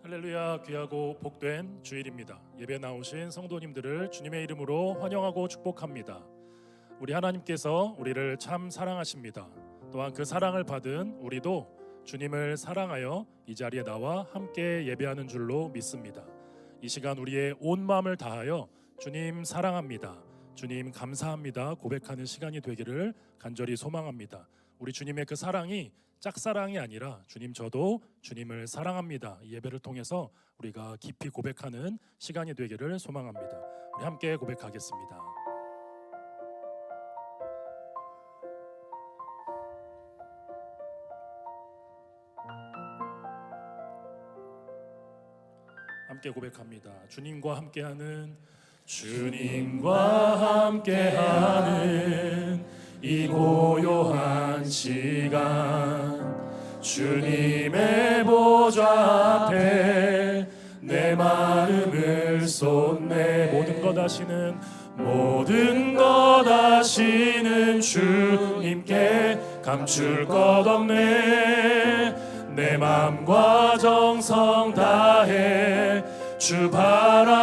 할렐루야. 귀하고 복된 주일입니다. 예배 나오신 성도님들을 주님의 이름으로 환영하고 축복합니다. 우리 하나님께서 우리를 참 사랑하십니다. 또한 그 사랑을 받은 우리도 주님을 사랑하여 이 자리에 나와 함께 예배하는 줄로 믿습니다. 이 시간 우리의 온 마음을 다하여 주님 사랑합니다, 주님 감사합니다 고백하는 시간이 되기를 간절히 소망합니다. 우리 주님의 그 사랑이 짝사랑이 아니라 주님 저도 주님을 사랑합니다. 이 예배를 통해서 우리가 깊이 고백하는 시간이 되기를 소망합니다. 우리 함께 고백하겠습니다. 함께 고백합니다. 주님과 함께하는 이 고요한 시간, 주님의 보좌 앞에 내 마음을 쏟네. 모든 것 아시는 주님께 감출 것 없네. 내 맘과 정성 다해 주 바라나이다.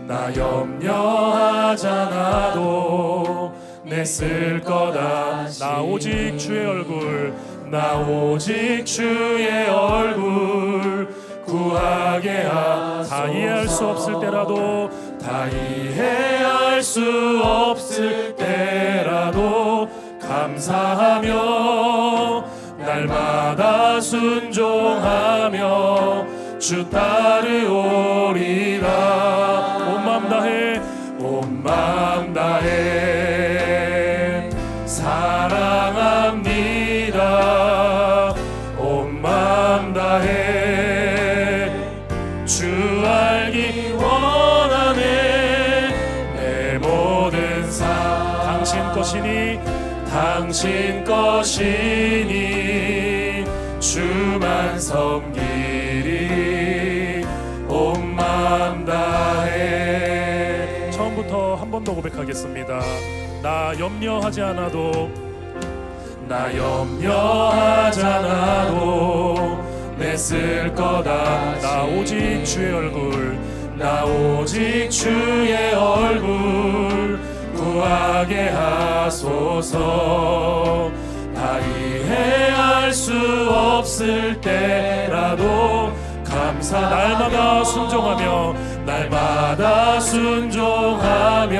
나 염려하잖아도 내 쓸 거다. 나 오직 주의 얼굴 구하게 하소서. 다 이해할 수 없을 때라도 감사하며 날마다 순종하며 주 따르오리라. 온 마음 다해 사랑합니다. 온 마음 다해 주 알기 원하네. 내 모든 삶 당신 것이니 주만 섬기리. 온 마음 다해 고백하겠습니다. 나 염려하지 않아도, 나 염려하지 않아도 내 쓸 거다. 나 오직 주의 얼굴, 나 오직 주의 얼굴 구하게 하소서. 다 이해할 수 없을 때라도 날마다 순종하며, 날마다 순종하며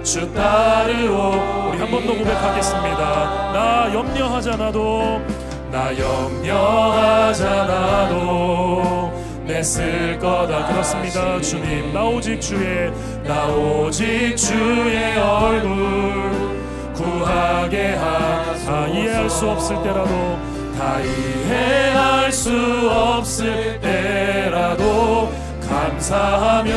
주 따르오. 우리 한 번 더 고백하겠습니다. 나 염려하지 않아도, 나 염려하지 않아도 내 쓸 거다. 그렇습니다. 주님, 나 오직 주의 얼굴 구하게 다 이해할 수 없을 때라도, 다 이해할 수 없을 때라도 감사하며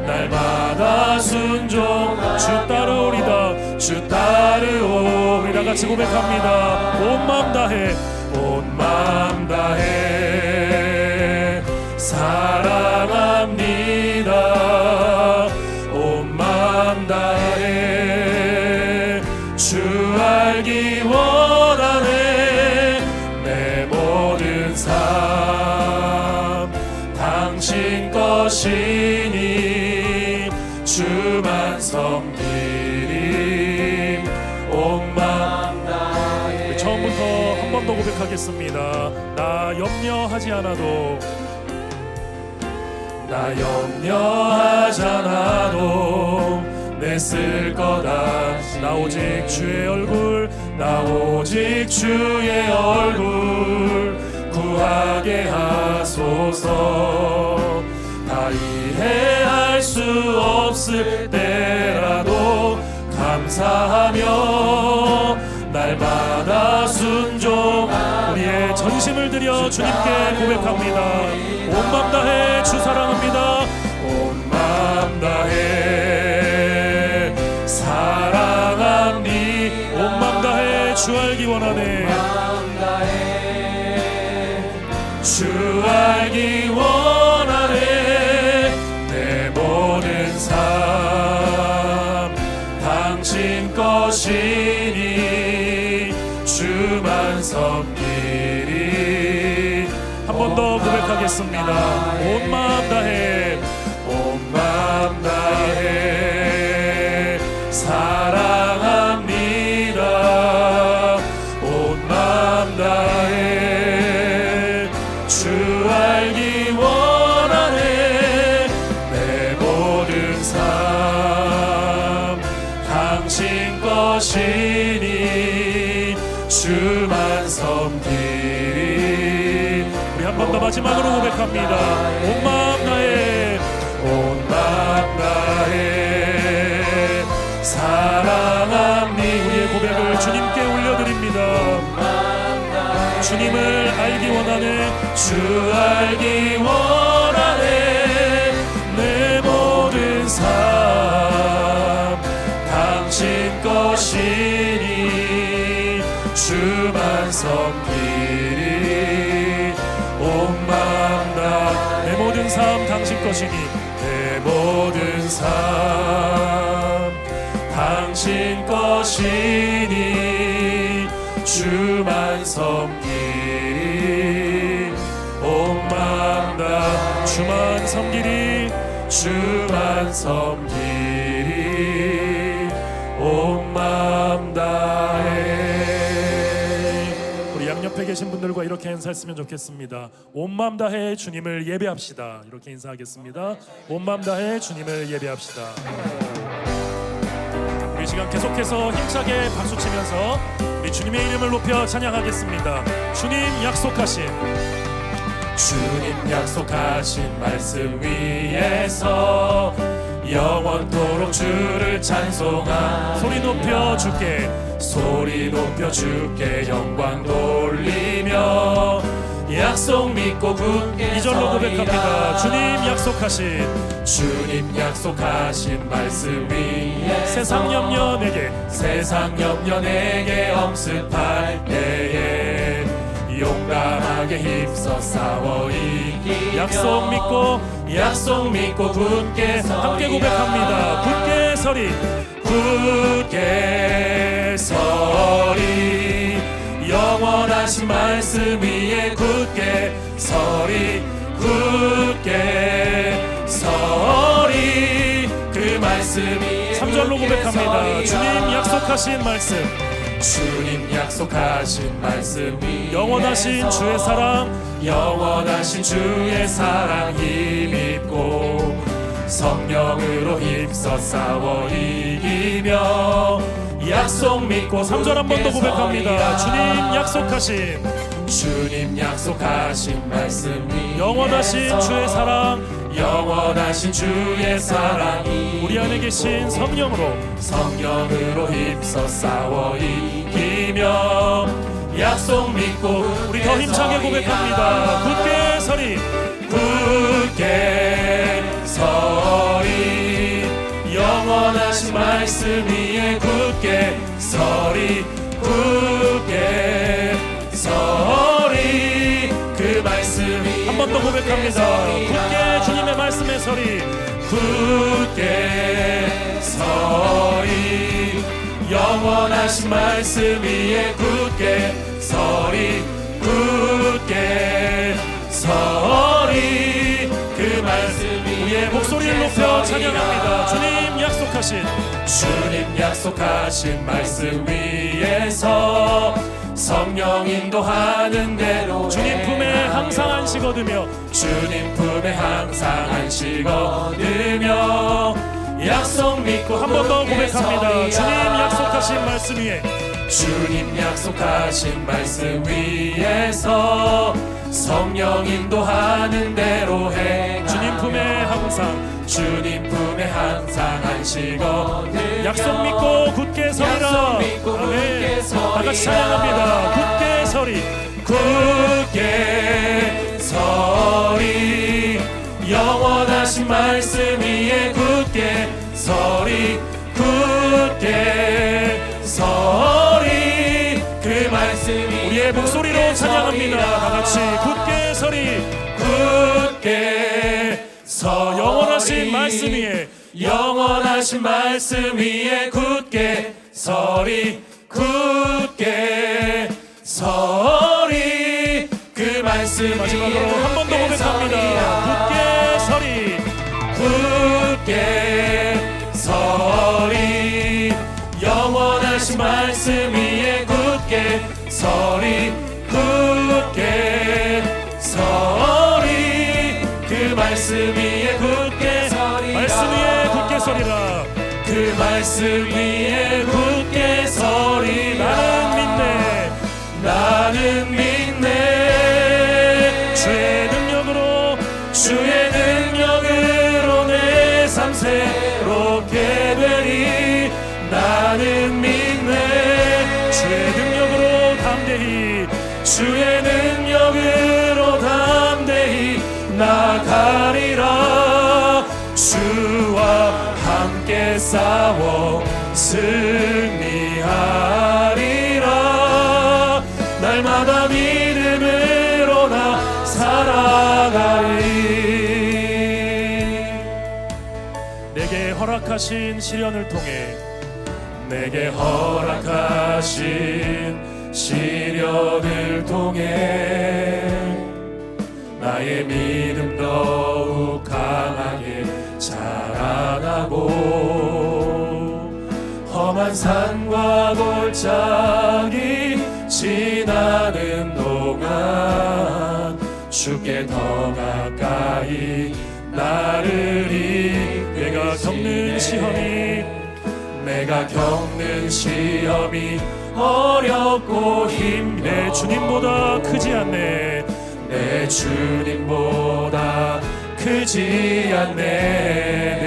날마다 순종 주 따르오리다. 주 따르오. 우리 다 같이 고백합니다. 온 마음 다해, 온 마음 다해 사랑합니다. 온 마음 다해 주 알기 원하네. 내 모든 삶 당신 것이니 주만 섬기리. 온 마음 다해. 처음부터 한 번 더 고백하겠습니다. 나 염려하지 않아도, 나 염려하지 않아도 내 쓸 거다. 나 오직 주의 얼굴, 나 오직 주의 얼굴 구하게 하소서. 다 이해할 수 없을 때라도 감사하며 날마다 순종. 우리의 전심을 드려 주님께 고백합니다. 온 맘 다해 주 사랑합니다. 온 맘 다해 사랑합니. 온 맘 다해 주 알기 원하네. 주 알기 원하네. 내 모든 삶 당신 것이니 주만 섬기리. 한 번 더 고백하겠습니다. 온 마음 다해, 온 마음 다해 사랑합니다. 온 마음 다해 주 알기 원하네. 내 모든 삶 당신 것이니 주만 섬기리. 우리 한 번 더 마지막으로 고백합니다. 온 마음 다해, 온 마음 다해 사랑합니. 우리의 고백을 주님께 올려드립니다. 주님을 알기 원하네. 주 알기 원하네. 내 모든 삶 당신 것이니 주만 섬기리. 온 마음 다. 내 모든 삶 당신 것이니, 내 모든 삶 당신 것이니 주만 섬기리. 온 마음 다 주만 섬기리. 주만 섬기리. 온 마음 다해. 우리 양옆에 계신 분들과 이렇게 인사했으면 좋겠습니다. 온 마음 다해 주님을 예배합시다. 이렇게 인사하겠습니다. 온 마음 다해 주님을 예배합시다. 이 시간 계속해서 힘차게 박수치면서 우리 주님의 이름을 높여 찬양하겠습니다. 주님 약속하신 말씀 위에서 영원토록 주를 찬송하. 소리 높여 주께 영광 돌리며 약속 믿고 굳게 이절로 고백합니다. 주님 약속하신 말씀 위에 세상 염려 내게 엄습할 때에 용감하게 강하게 힘써 싸워 이기며 약속 믿고 굳게 함께 고백합니다. 굳게 서리 영원하신 말씀 위에 굳게 서리 그 말씀이 3절로 고백합니다. 주님 약속하신 말씀 영원하신 주의 사랑 힘입고 성령으로 힘써 싸워 이기며 약속 믿고 3절 한 번 더 고백합니다. 주님 약속하신 말씀이 영원하신 주의 사랑 우리 안에 계신 성령으로 힘써 싸워 이기며 약속 믿고 우리 더 힘차게 고백합니다. 굳게 서리 영원하신 말씀 위에 굳게 서리 그 말씀이 한 번 더 고백합니다. 굳게 주님의 말씀에 서리 굳게 서리 영원하신 말씀 위에 굳게 서리 그 말씀이 우리의 목소리를 높여 찬양합니다. 주님 약속하신 말씀 위에서 성령 인도하는 대로 주님 품에 항상 안식 얻으며 약속 믿고 한 번 더 고백합니다. 주님 약속하신 말씀 위에서 성령 인도하는 대로 해 주님 품에 항상 안식 얻으며 약속 믿고 굳게 서리라. 아멘. 다 같이 찬양합니다. 굳게 서리 영원하신 말씀 위에 굳게 서리 그 말씀이 우리의 목소리로 찬양합니다. 다 같이 굳게 서리 영원하신 말씀 위에 굳게 서리 그 말씀 마지막으로 한 번 더 고백합니다. 굳게 서리 영원하신 말씀 위에 굳게 서리 그 말씀 위에 굳게 서리라. 그 말씀 위에 굳게 서리 나는 믿네 주의 능력으로 내 삶 새롭게 되리. 나는 믿네 주의 능력으로 담대히 나가리라. 주와 함께 싸워 승리하리라. 날마다 믿음으로 나 살아가리. 내게 허락하신 시련을 통해 나의 믿음 더욱 강하게 자라나고 험한 산과 골짜기 지나는 동안 주께 더 가까이 나르리. 내가 겪는 시험이 어렵고 내 주님보다 크지 않네. 내 주님보다 크지 않네.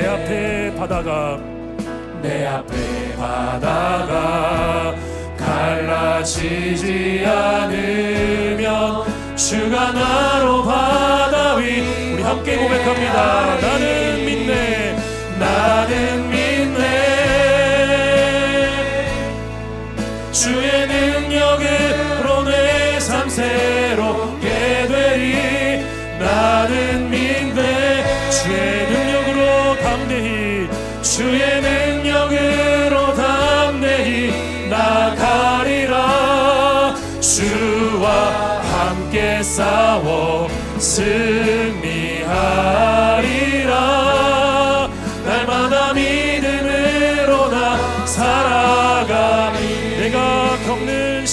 내 앞에 바다가 갈라지지 않으면 주가 나로 바다 위. 우리 함께 고백합니다. 나는 믿네 주의 능력으로 내 삶 새롭게 나는 믿네. 주의 능력으로 담대히, 주의 능력으로 담대히 나가리라. 주와 함께 싸워 승리하리라. 날마다 믿음으로 나 살아가리. 내가 겪는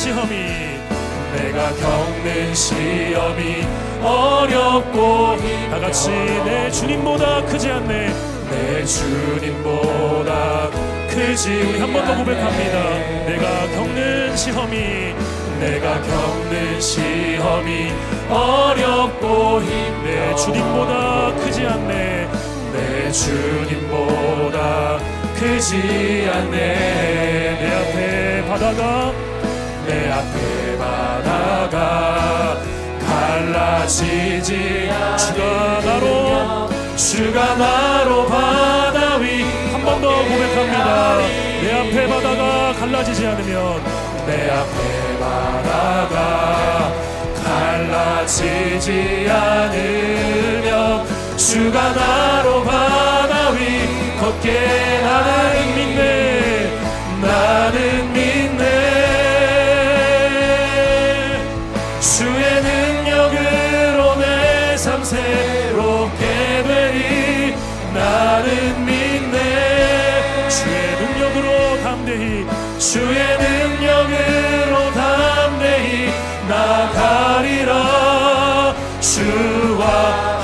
시험이 어렵고 다같이 내 주님보다 크지 않네. 내 주님보다 크지. 우리 한 번 더 고백합니다. 내가 겪는 시험이 어렵고 내 주님보다 크지 않네. 내 주님보다 크지 않네. 내 앞에 바다가 갈라지지. 주가 나로 바다 위. 한 번 더 고백합니다. 내 앞에 바다가 갈라지지 않으면, 내 앞에 바다가 갈라지지 않으면 주가 나로 바다 위 걷게. 나는 믿네. 주의 능력으로 내 삶 새롭게 되리. 나는 믿네. 주의 능력으로 담대히 나가리라. 주와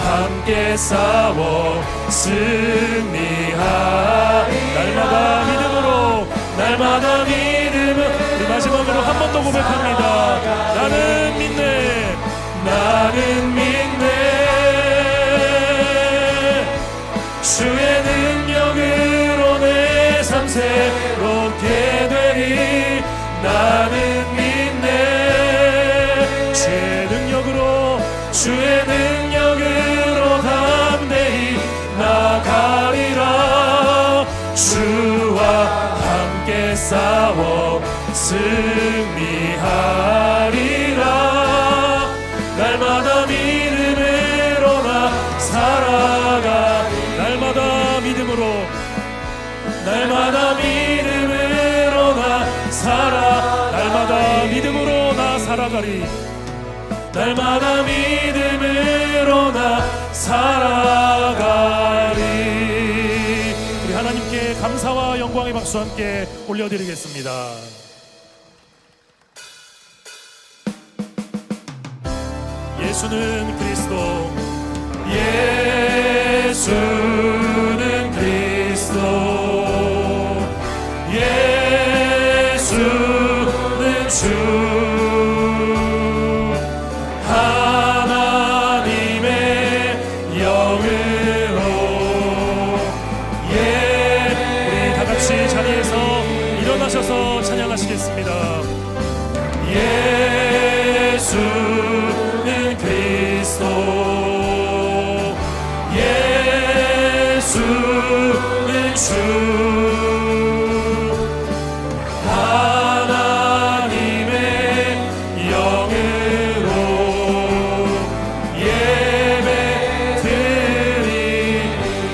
함께 싸워 승리하리. 날마다 믿음으로. 우리 마지막으로 한 번 더 고백합니다. 나는 믿네. 주의 능력으로 내 삶 새롭게 되리. 나는 믿네. 주의 능력으로 담대히 나가리라. 주와 함께 싸워 승리하리라. 날마다 믿음으로 나 살아가. 날마다 믿음으로 나 살아. 날마다 믿음으로 나 살아가리. 날마다 믿음으로 나 살아가리. 우리 하나님께 감사와 영광의 박수 함께 올려드리겠습니다. 예수는 그리스도. 예수는 그리스도. 예수는 주. 하나님의 영으로. 우리 다같이 자리에서 일어나셔서 찬양하시겠습니다. 예수는 그리스도. 예수는 주. 하나님의 영으로 예배드리.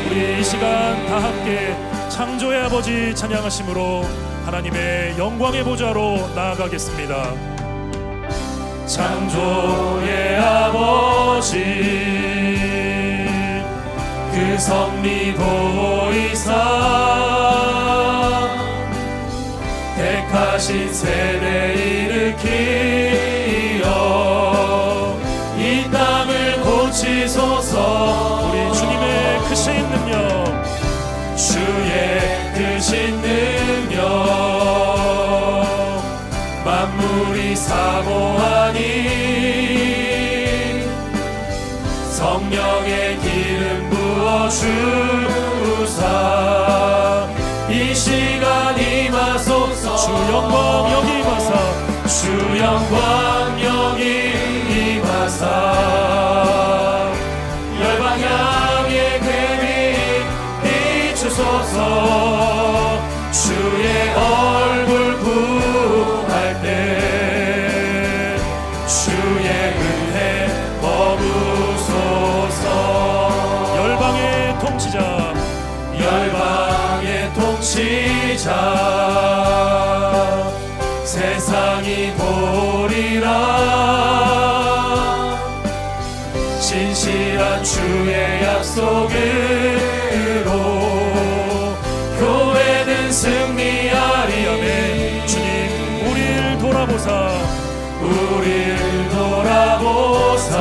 우리 이 시간 다 함께 창조의 아버지 찬양하심으로 하나님의 영광의 보좌로 나아가겠습니다. 창조의 아버지 그 섭리 보이사 택하신 세대 일으키어 이 땅을 고치소서. 우리 주님의 크신 능력, 주의 크신 능력 만물이 사모하니 성령의 기름 부어주사 이 시간 임하소서. 주 영광 여기 임하사. 주 영광 여기 임하사. 열방 향해 궤비 비추소서. 주의 얼굴 구할 때 주의 은혜 머무소서. 우리를 돌아보사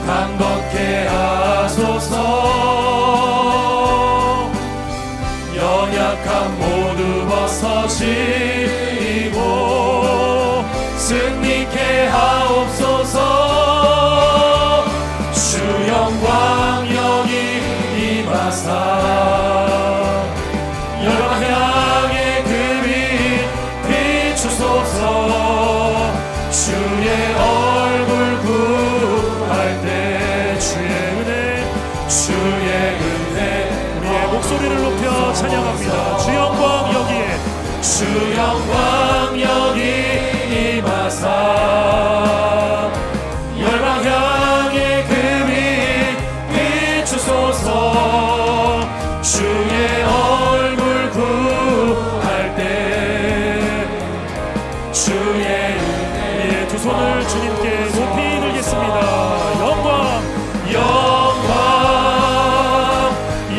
강건케 하소서. 연약함 모두 벗어지고 승리케 하옵소서. 주 영광 여기 임하사 열방 향해 그 빛 비추소서. 주의 얼굴 구할 때 주의 은혜 우리의 목소리를 높여 찬양합니다. 주 영광 여기에 주 영광 여기 임하사 열방 향해 그 빛 비추소서. 주의 얼굴 구할 때 주의 은혜의 두 손을 주님께 높이 들겠습니다. 영광 영광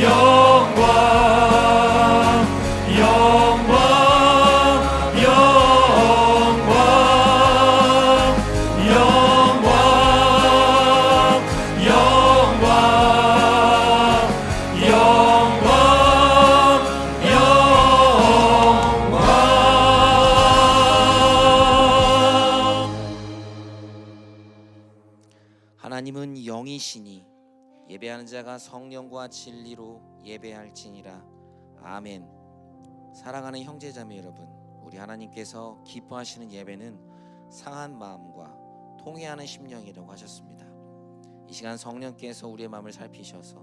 영광 영광 영광 영광 영광 영광 영광. 하나님은 영이시니 예배하는 자가 성령과 진리로 예배할지니라. 아멘. 사랑하는 형제자매 여러분, 우리 하나님께서 기뻐하시는 예배는 상한 마음과 통회하는 심령이라고 하셨습니다. 이 시간 성령께서 우리의 마음을 살피셔서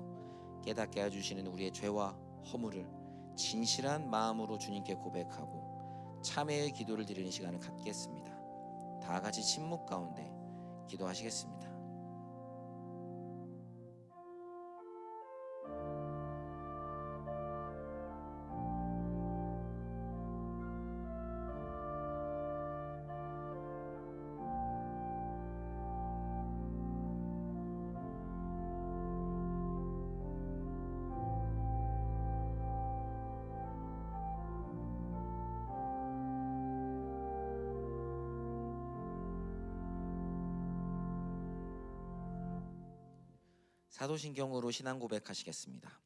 깨닫게 해주시는 우리의 죄와 허물을 진실한 마음으로 주님께 고백하고 참회의 기도를 드리는 시간을 갖겠습니다. 다 같이 침묵 가운데 기도하시겠습니다. 사도신경으로 신앙 고백하시겠습니다.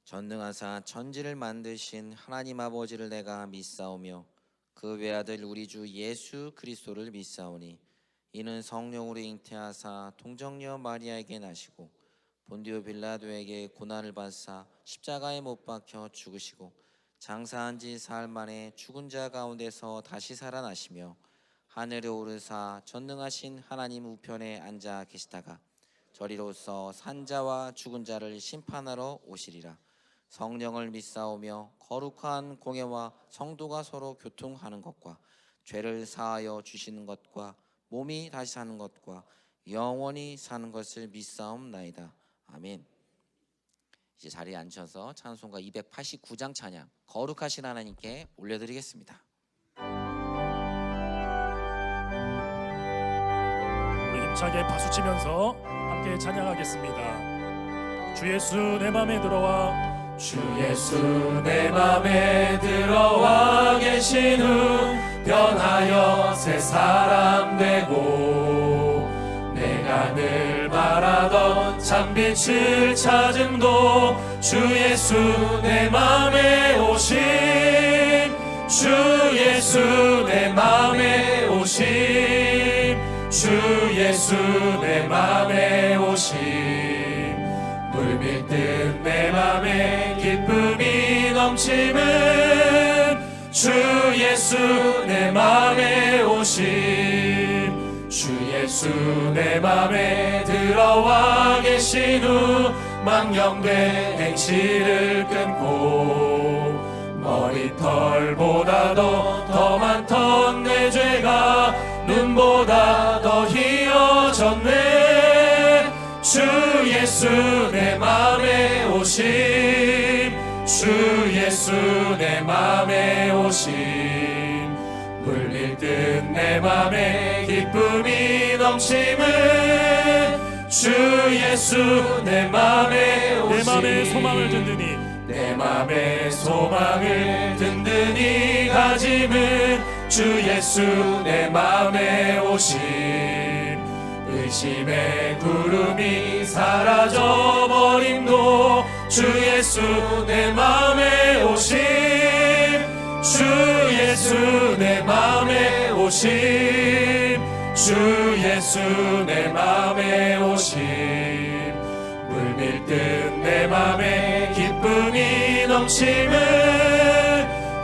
전능하사 천지를 만드신 하나님 아버지를 내가 믿사오며 그 외아들 우리 주 예수 그리스도를 믿사오니 이는 성령으로 잉태하사 동정녀 마리아에게 나시고 본디오 빌라도에게 고난을 받사 십자가에 못 박혀 죽으시고 장사한 지 사흘 만에 죽은 자 가운데서 다시 살아나시며 하늘에 오르사 전능하신 하나님 우편에 앉아 계시다가 저리로서 산자와 죽은 자를 심판하러 오시리라. 성령을 믿사오며 거룩한 공예와 성도가 서로 교통하는 것과 죄를 사하여 주시는 것과 몸이 다시 사는 것과 영원히 사는 것을 믿사옵나이다. 아멘. 이제 자리에 앉혀서 찬송가 289장 찬양 거룩하신 하나님께 올려드리겠습니다. 우리 힘차게 박수치면서 함께 찬양하겠습니다. 주 예수 내 맘에 들어와 주 예수 내 맘에 들어와 계신 후 변하여 새 사람 되고 내가 늘 바라던 참빛을 찾음도 주 예수 내 맘에 오심 주 예수 내 맘에 오심 주 예수 내 맘에 오심 물밀듯 내 맘에 기쁨이 넘치는 주 예수 내 맘에 오심 주 예수 내 맘에 들어와 계신 후 망령된 행실을 끊고 머리털보다도 더 많던 내 죄가 눈보다 더 희어졌네 주 예수 내 맘에 오심 주 예수 내 맘에 오심 물밀듯 내 맘에 기쁨이 넘치는 주 예수 내 맘에 오심 내 맘에 소망을 든든히 내 맘에 소망을 든든히 가짐은 주 예수 내 맘에 오심 의심의 구름이 사라져버림도 주 예수 내 맘에 오심 주 예수 내 맘에 오심 주 예수 내 맘에 오심 물밀듯 내 맘에 기쁨이 넘치는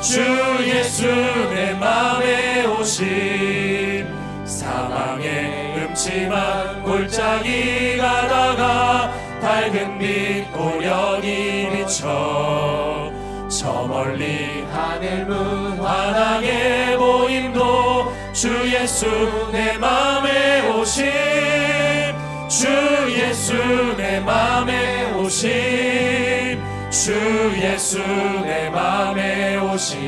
주 예수 내 맘에 오심 사망의 음침한 골짜기 가다가 밝은 빛 오련이 비쳐 저 멀리 하늘 문 환하게 보임도 주 예수 내 맘에 오심 주 예수 내 맘에 오심 주 예수 내 맘에 오심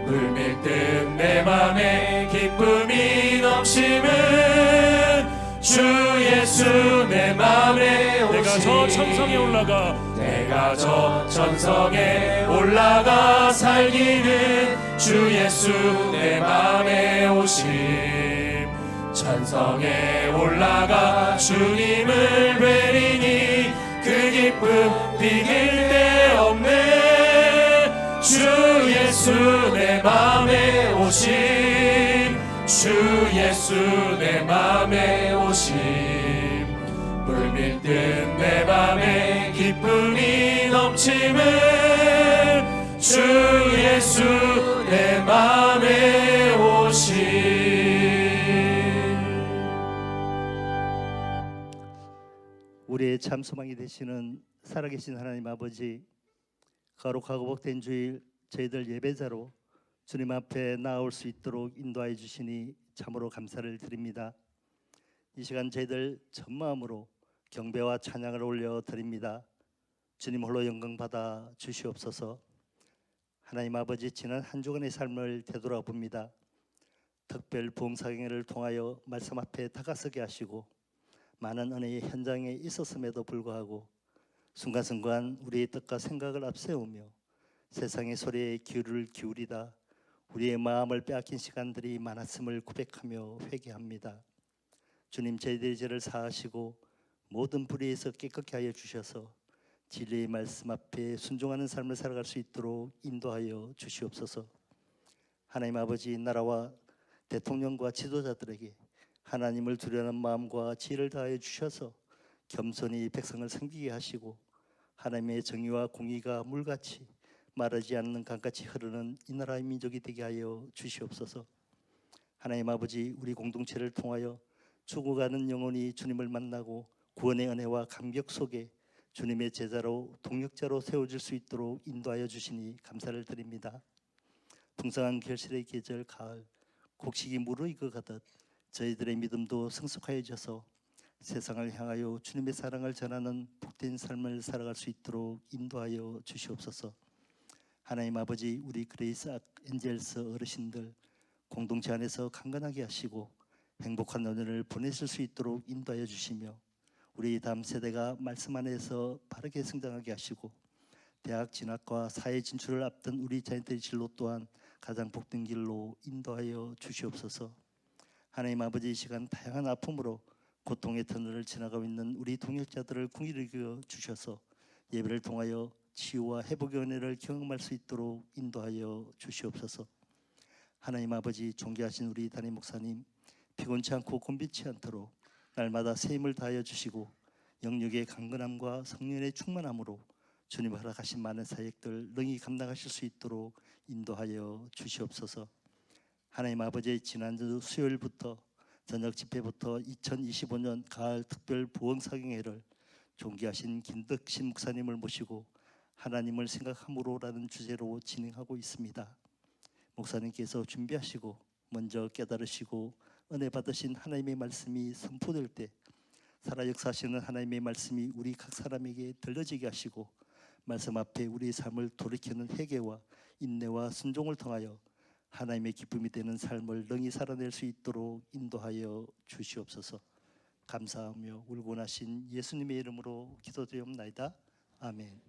물밀듯 내 맘에 기쁨이 넘치는 주 예수 내 맘에 오심 내가 저 천성에 올라가 내가 저 천성에 올라가 살기는 주 예수 내 맘에 오심 천성에 올라가 주님을 뵈리니 그 기쁨 비길 데 없네 주 예수 내 맘에 오심 주 예수 내 맘에 오심 물밀듯 내 맘에 기쁨이 넘치는 주 예수 내 맘에 오심 우리의 참 소망이 되시는 살아계신 하나님 아버지, 거룩하고 복된 주일 저희들 예배자로 주님 앞에 나아올 수 있도록 인도하여 주시니 참으로 감사를 드립니다. 이 시간 저희들 전마음으로 경배와 찬양을 올려드립니다. 주님 홀로 영광 받아 주시옵소서. 하나님 아버지, 지난 한 주간의 삶을 되돌아봅니다. 특별 부흥사경회를 통하여 말씀 앞에 다가서게 하시고 많은 은혜의 현장에 있었음에도 불구하고 순간순간 우리의 뜻과 생각을 앞세우며 세상의 소리에 귀를 기울이다 우리의 마음을 빼앗긴 시간들이 많았음을 고백하며 회개합니다. 주님, 저희들의 죄를 사하시고 모든 불의에서 깨끗게 하여 주셔서 진리의 말씀 앞에 순종하는 삶을 살아갈 수 있도록 인도하여 주시옵소서. 하나님 아버지, 나라와 대통령과 지도자들에게 하나님을 두려워하는 마음과 지혜를 다하여 주셔서 겸손히 백성을 섬기게 하시고 하나님의 정의와 공의가 물같이 마르지 않는 강같이 흐르는 이 나라의 민족이 되게 하여 주시옵소서. 하나님 아버지, 우리 공동체를 통하여 죽어가는 영혼이 주님을 만나고 구원의 은혜와 감격 속에 주님의 제자로 동역자로 세워질 수 있도록 인도하여 주시니 감사를 드립니다. 풍성한 결실의 계절 가을, 곡식이 무르익어가듯 저희들의 믿음도 성숙하여져서 세상을 향하여 주님의 사랑을 전하는 복된 삶을 살아갈 수 있도록 인도하여 주시옵소서. 하나님 아버지, 우리 그레이스 엔젤스 어르신들 공동체 안에서 강건하게 하시고 행복한 노년을 보내실 수 있도록 인도하여 주시며 우리 다음 세대가 말씀 안에서 바르게 성장하게 하시고 대학 진학과 사회 진출을 앞둔 우리 자녀들의 진로 또한 가장 복된 길로 인도하여 주시옵소서. 하나님 아버지, 이 시간 다양한 아픔으로 고통의 터널을 지나가고 있는 우리 동역자들을 긍휼히 여겨 주셔서 예배를 통하여 치유와 회복의 은혜를 경험할 수 있도록 인도하여 주시옵소서. 하나님 아버지, 존귀하신 우리 담임 목사님 피곤치 않고 곤비치 않도록 날마다 새 힘을 다하여 주시고 영육의 강건함과 성령의 충만함으로 주님 허락하신 많은 사역들 능히 감당하실 수 있도록 인도하여 주시옵소서. 하나님 아버지, 지난주 수요일부터 저녁 집회부터 2025년 가을 특별 부흥사경회를 존귀하신 김덕신 목사님을 모시고 하나님을 생각함으로라는 주제로 진행하고 있습니다. 목사님께서 준비하시고 먼저 깨달으시고 은혜 받으신 하나님의 말씀이 선포될 때 살아 역사하시는 하나님의 말씀이 우리 각 사람에게 들려지게 하시고 말씀 앞에 우리의 삶을 돌이키는 회개와 인내와 순종을 통하여 하나님의 기쁨이 되는 삶을 능히 살아낼 수 있도록 인도하여 주시옵소서. 감사하며 울고 나신 예수님의 이름으로 기도드리옵나이다. 아멘.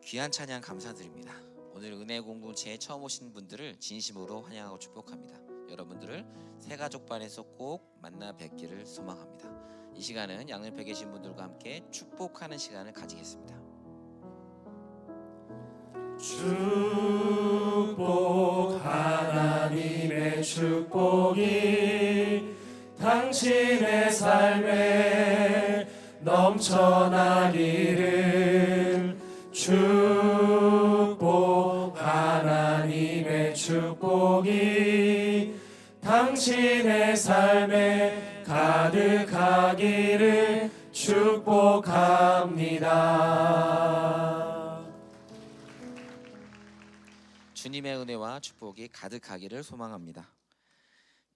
귀한 찬양 감사드립니다. 오늘 은혜 공동체에 처음 오신 분들을 진심으로 환영하고 축복합니다. 여러분들을 새가족반에서 꼭 만나 뵙기를 소망합니다. 이 시간은 양옆에 계신 분들과 함께 축복하는 시간을 가지겠습니다. 축복 하나님의 축복이 당신의 삶에 넘쳐나기를 축복 하나님의 축복이 당신의 삶에 가득하기를 축복합니다. 주님의 은혜와 축복이 가득하기를 소망합니다.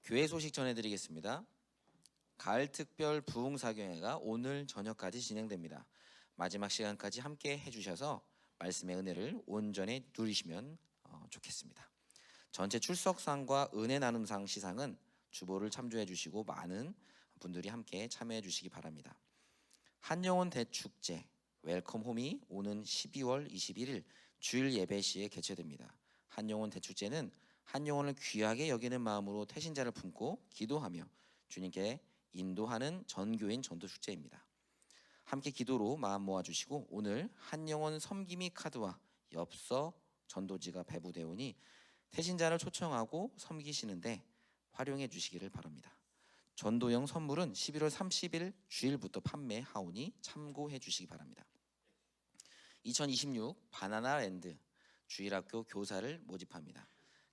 교회 소식 전해드리겠습니다. 가을 특별 부흥사경회가 오늘 저녁까지 진행됩니다. 마지막 시간까지 함께 해주셔서 말씀의 은혜를 온전히 누리시면 좋겠습니다. 전체 출석상과 은혜 나눔상 시상은 주보를 참조해 주시고 많은 분들이 함께 참여해 주시기 바랍니다. 한영원 대축제 웰컴 홈이 오는 12월 21일 주일 예배 시에 개최됩니다. 한영원 대축제는 한영원을 귀하게 여기는 마음으로 태신자를 품고 기도하며 주님께 인도하는 전교인 전도축제입니다. 함께 기도로 마음 모아주시고 오늘 한영원 섬김이 카드와 엽서 전도지가 배부되어 오니 태신자를 초청하고 섬기시는데 활용해 주시기를 바랍니다. 전도용 선물은 11월 30일 주일부터 판매하오니 참고해 주시기 바랍니다. 2026 바나나랜드 주일학교 교사를 모집합니다.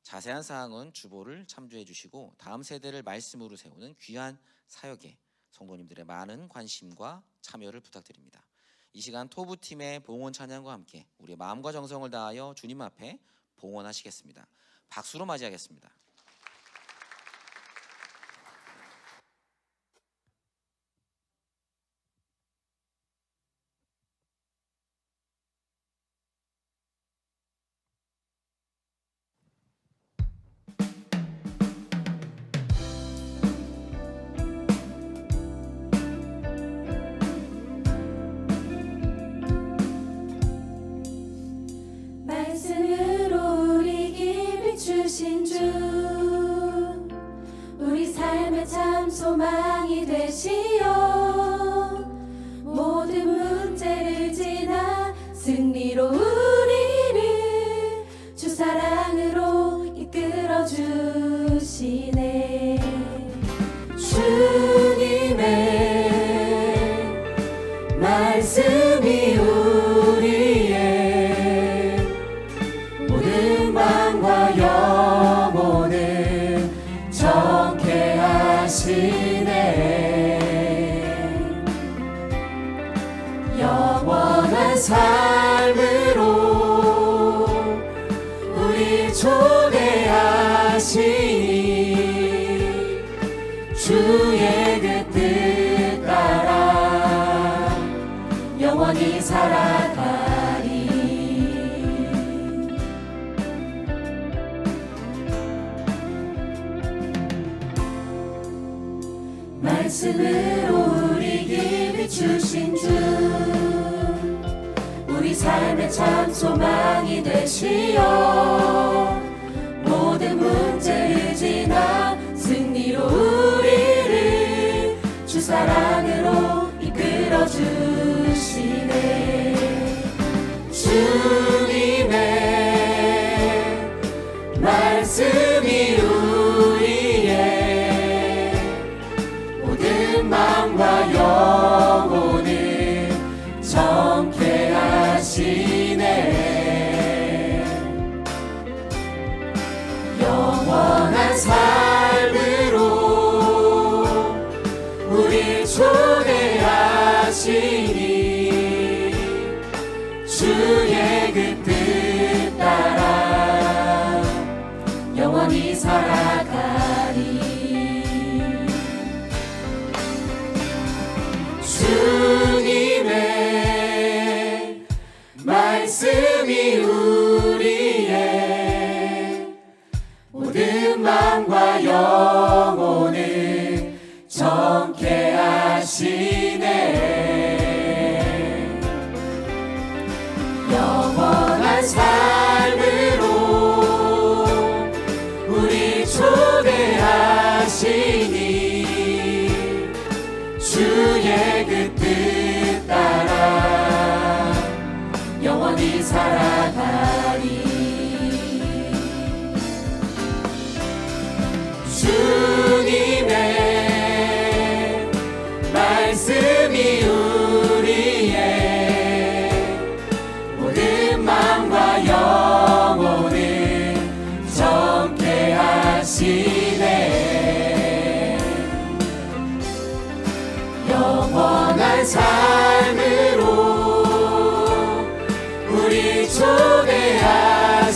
자세한 사항은 주보를 참조해 주시고 다음 세대를 말씀으로 세우는 귀한 사역에 성도님들의 많은 관심과 참여를 부탁드립니다. 이 시간 토부팀의 봉헌 찬양과 함께 우리의 마음과 정성을 다하여 주님 앞에 봉헌하시겠습니다. 박수로 맞이하겠습니다. 말씀으로 우리 길 비추신 주, 우리 삶의 참 소망이 되시어 모든 문제를 지나 승리로 우리를 주 사랑으로 이끌어 주시네. 주님의 말씀이 우리의 모든 마음과 영혼을 정케 하시네. 영원한 삶으로 우리 초대하시니 주의 그 뜻 따라 영원히 살아가리. 말씀으로 우리 길 비추신 주, 우리 삶의 참 소망이 되시어 모든 문제를 지나 승리로 우리를 주 사랑으로 이끌어 주시네. 주님의 말씀이 우리의 모든 마음과 영혼을 정케 하시네.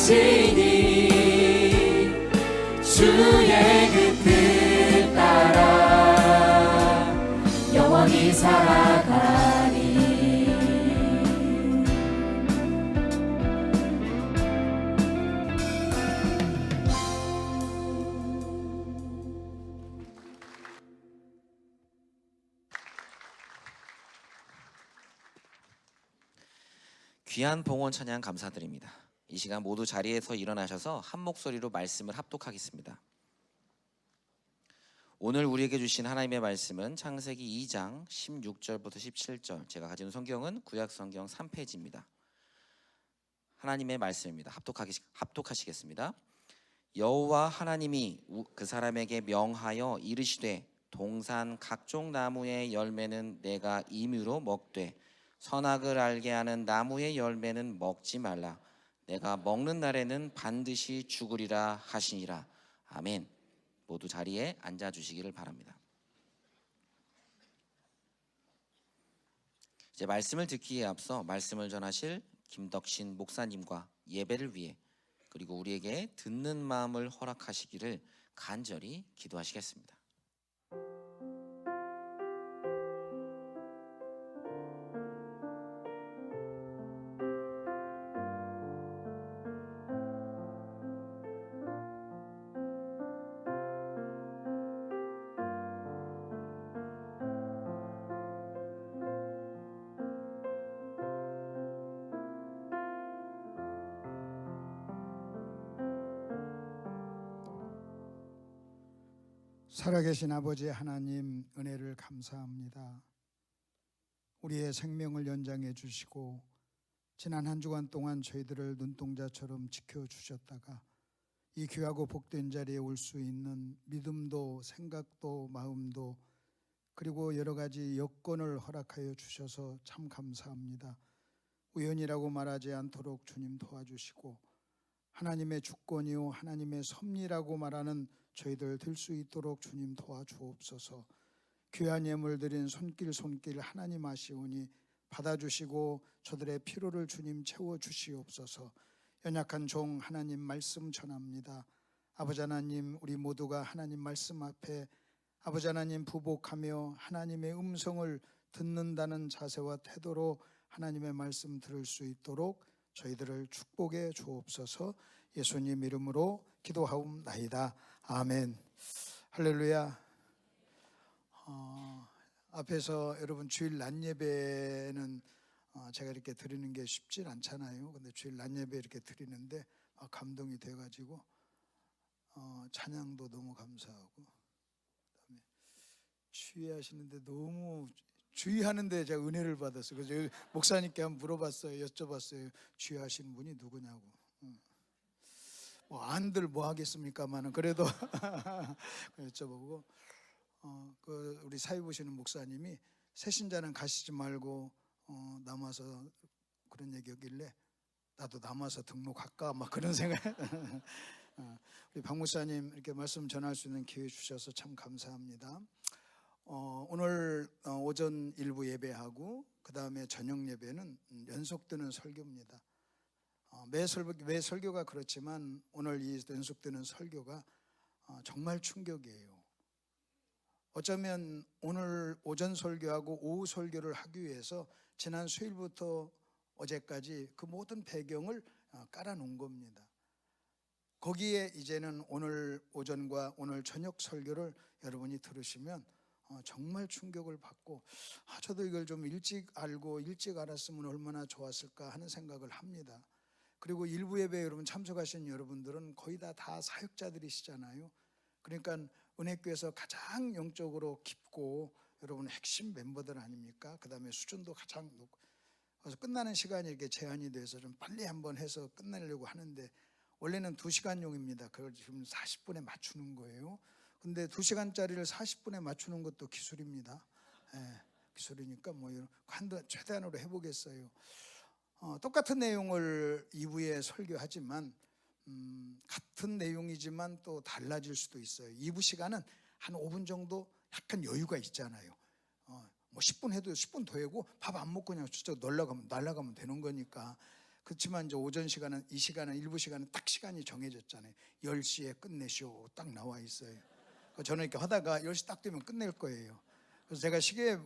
하시니 주의 그 뜻 따라 영원히 살아가리. 귀한 봉헌 찬양 감사드립니다. 이 시간 모두 자리에서 일어나셔서 한 목소리로 말씀을 합독하겠습니다. 오늘 우리에게 주신 하나님의 말씀은 창세기 2장 16절부터 17절, 제가 가진 성경은 구약성경 3페이지입니다. 하나님의 말씀입니다. 합독하시겠습니다. 여호와 하나님이 그 사람에게 명하여 이르시되 동산 각종 나무의 열매는 내가 임의로 먹되 선악을 알게 하는 나무의 열매는 먹지 말라. 내가 먹는 날에는 반드시 죽으리라 하시니라. 아멘. 모두 자리에 앉아 주시기를 바랍니다. 이제 말씀을 듣기에 앞서 말씀을 전하실 김덕신 목사님과 예배를 위해, 그리고 우리에게 듣는 마음을 허락하시기를 간절히 기도하시겠습니다. 살아계신 아버지 하나님, 은혜를 감사합니다. 우리의 생명을 연장해 주시고 지난 한 주간 동안 저희들을 눈동자처럼 지켜주셨다가 이 귀하고 복된 자리에 올 수 있는 믿음도 생각도 마음도 그리고 여러 가지 여건을 허락하여 주셔서 참 감사합니다. 우연이라고 말하지 않도록 주님 도와주시고 하나님의 주권이요 하나님의 섭리라고 말하는 저희들 될 수 있도록 주님 도와주옵소서. 귀한 예물 드린 손길 하나님 아시오니 받아주시고 저들의 필요를 주님 채워주시옵소서. 연약한 종 하나님 말씀 전합니다. 아버지 하나님, 우리 모두가 하나님 말씀 앞에 아버지 하나님 부복하며 하나님의 음성을 듣는다는 자세와 태도로 하나님의 말씀 들을 수 있도록 저희들을 축복해 주옵소서. 예수님 이름으로 기도하옵나이다. 아멘. 할렐루야. 앞에서 여러분 주일 낮 예배는 제가 이렇게 드리는 게 쉽진 않잖아요. 근데 주일 낮 예배 이렇게 드리는데 감동이 돼가지고 찬양도 너무 감사하고, 그다음에 주의하시는데 너무 주의하는데 제가 은혜를 받았어요. 그래서 목사님께 한번 물어봤어요. 여쭤봤어요. 주의하시는 분이 누구냐고. 뭐 안들 뭐 하겠습니까만은 그래도 여쭤보고 그 우리 사회 보시는 목사님이 새신자는 가시지 말고 남아서 그런 얘기였길래 나도 남아서 등록할까 막 그런 생각. 우리 박 목사님 이렇게 말씀 전할 수 있는 기회 주셔서 참 감사합니다. 오늘 오전 일부 예배하고 그 다음에 저녁 예배는 연속되는 설교입니다. 매 설교가 그렇지만 오늘 이 연속되는 설교가 정말 충격이에요. 어쩌면 오늘 오전 설교하고 오후 설교를 하기 위해서 지난 수요일부터 어제까지 그 모든 배경을 깔아놓은 겁니다. 거기에 이제는 오늘 오전과 오늘 저녁 설교를 여러분이 들으시면 정말 충격을 받고 저도 이걸 좀 일찍 알고 일찍 알았으면 얼마나 좋았을까 하는 생각을 합니다. 그리고 일부 예배에 여러분 참석하신 여러분들은 거의 다 사역자들이시잖아요. 그러니까 은혜교회에서 가장 영적으로 깊고 여러분 핵심 멤버들 아닙니까? 그 다음에 수준도 가장 높고, 그래서 끝나는 시간이 이렇게 제한이 돼서 좀 빨리 한번 해서 끝내려고 하는데 원래는 2시간용입니다. 그걸 지금 40분에 맞추는 거예요. 근데 2시간짜리를 40분에 맞추는 것도 기술입니다. 기술이니까 뭐 최대한으로 해보겠어요. 똑같은 내용을 2부에 설교하지만 같은 내용이지만 또 달라질 수도 있어요. 2부 시간은 한 5분 정도 약간 여유가 있잖아요. 뭐 10분 해도 10분 더 하고 밥 안 먹고 그냥 진짜 날아가면 되는 거니까. 그렇지만 이제 오전 시간은 이 시간은 일부 시간은 딱 시간이 정해졌잖아요. 10시에 끝내쇼 딱 나와 있어요. 저는 이렇게 하다가 10시 딱 되면 끝낼 거예요. 그래서 제가 시계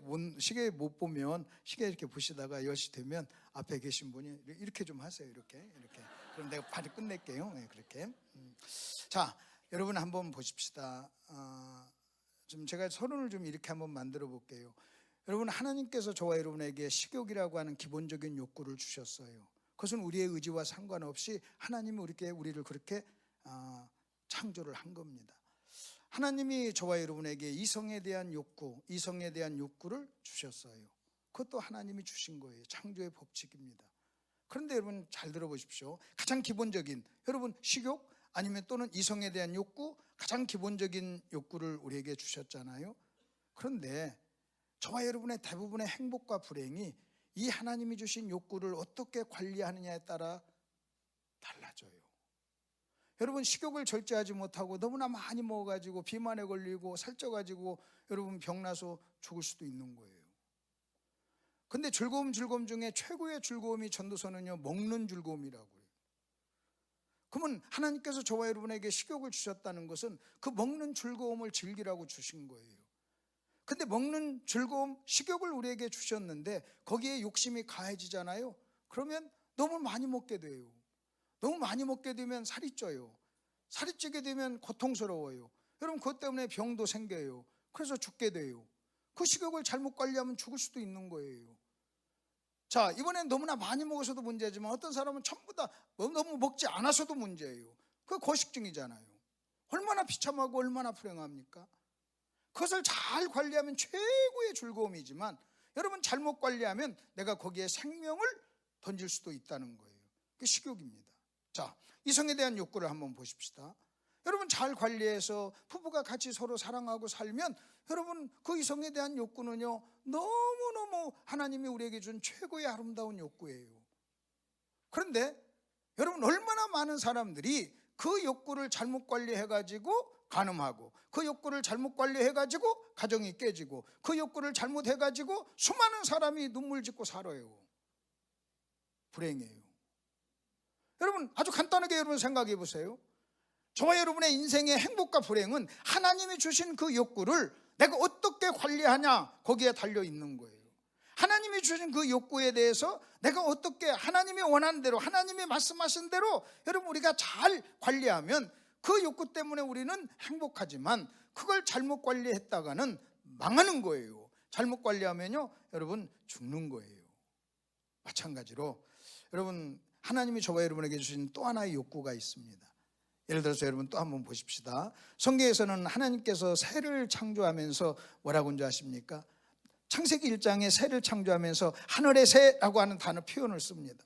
못 보면 시계 이렇게 보시다가 10시 되면 앞에 계신 분이 이렇게 좀 하세요. 이렇게. 그럼 내가 바로 끝낼게요. 네, 그렇게. 자, 여러분 한번 보십시다. 좀 제가 서론을 좀 이렇게 한번 만들어 볼게요. 여러분, 하나님께서 저와 여러분에게 식욕이라고 하는 기본적인 욕구를 주셨어요. 그것은 우리의 의지와 상관없이 하나님이 우리를 그렇게 창조를 한 겁니다. 하나님이 저와 여러분에게 이성에 대한 욕구를 주셨어요. 그것도 하나님이 주신 거예요. 창조의 법칙입니다. 그런데 여러분 잘 들어보십시오. 가장 기본적인, 여러분 식욕 아니면 또는 이성에 대한 욕구, 가장 기본적인 욕구를 우리에게 주셨잖아요. 그런데 저와 여러분의 대부분의 행복과 불행이 이 하나님이 주신 욕구를 어떻게 관리하느냐에 따라 달라져요. 여러분, 식욕을 절제하지 못하고 너무나 많이 먹어가지고 비만에 걸리고 살쪄가지고 여러분 병나서 죽을 수도 있는 거예요. 근데 즐거움 중에 최고의 즐거움이 전도서는요, 먹는 즐거움이라고 해요. 그러면 하나님께서 저와 여러분에게 식욕을 주셨다는 것은 그 먹는 즐거움을 즐기라고 주신 거예요. 근데 먹는 즐거움, 식욕을 우리에게 주셨는데 거기에 욕심이 가해지잖아요. 그러면 너무 많이 먹게 돼요. 너무 많이 먹게 되면 살이 쪄요. 살이 찌게 되면 고통스러워요. 여러분, 그것 때문에 병도 생겨요. 그래서 죽게 돼요. 그 식욕을 잘못 관리하면 죽을 수도 있는 거예요. 자, 이번엔 너무나 많이 먹어서도 문제지만 어떤 사람은 전부 다 너무 먹지 않아서도 문제예요. 그게 거식증이잖아요. 얼마나 비참하고 얼마나 불행합니까? 그것을 잘 관리하면 최고의 즐거움이지만 여러분 잘못 관리하면 내가 거기에 생명을 던질 수도 있다는 거예요. 그게 식욕입니다. 자, 이성에 대한 욕구를 한번 보십시다. 여러분 잘 관리해서 부부가 같이 서로 사랑하고 살면 여러분 그 이성에 대한 욕구는요, 너무너무 하나님이 우리에게 준 최고의 아름다운 욕구예요. 그런데 여러분 얼마나 많은 사람들이 그 욕구를 잘못 관리해가지고 간음하고, 그 욕구를 잘못 관리해가지고 가정이 깨지고, 그 욕구를 잘못해가지고 수많은 사람이 눈물 짓고 살아요. 불행해요. 여러분 아주 간단하게 여러분 생각해 보세요. 저와 여러분의 인생의 행복과 불행은 하나님이 주신 그 욕구를 내가 어떻게 관리하냐 거기에 달려 있는 거예요. 하나님이 주신 그 욕구에 대해서 내가 어떻게 하나님이 원하는 대로, 하나님이 말씀하신 대로 여러분 우리가 잘 관리하면 그 욕구 때문에 우리는 행복하지만 그걸 잘못 관리했다가는 망하는 거예요. 잘못 관리하면요 여러분 죽는 거예요. 마찬가지로 여러분 하나님이 저와 여러분에게 주신 또 하나의 욕구가 있습니다. 예를 들어서 여러분 또 한번 보십시다. 성경에서는 하나님께서 새를 창조하면서 뭐라고 한지 아십니까? 창세기 1장에 새를 창조하면서 하늘의 새라고 하는 단어 표현을 씁니다.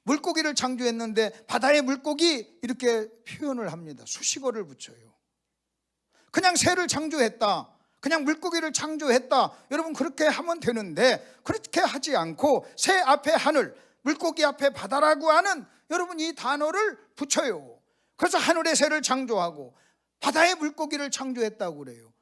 물고기를 창조했는데 바다의 물고기 이렇게 표현을 합니다. 수식어를 붙여요. 그냥 새를 창조했다, 그냥 물고기를 창조했다, 여러분 그렇게 하면 되는데 그렇게 하지 않고 새 앞에 하늘, 물고기 앞에 바다라고 하는 여러분 이 단어를 붙여요. 그래서 하늘의 새를 창조하고 바다의 물고기를 창조했다고 그래요.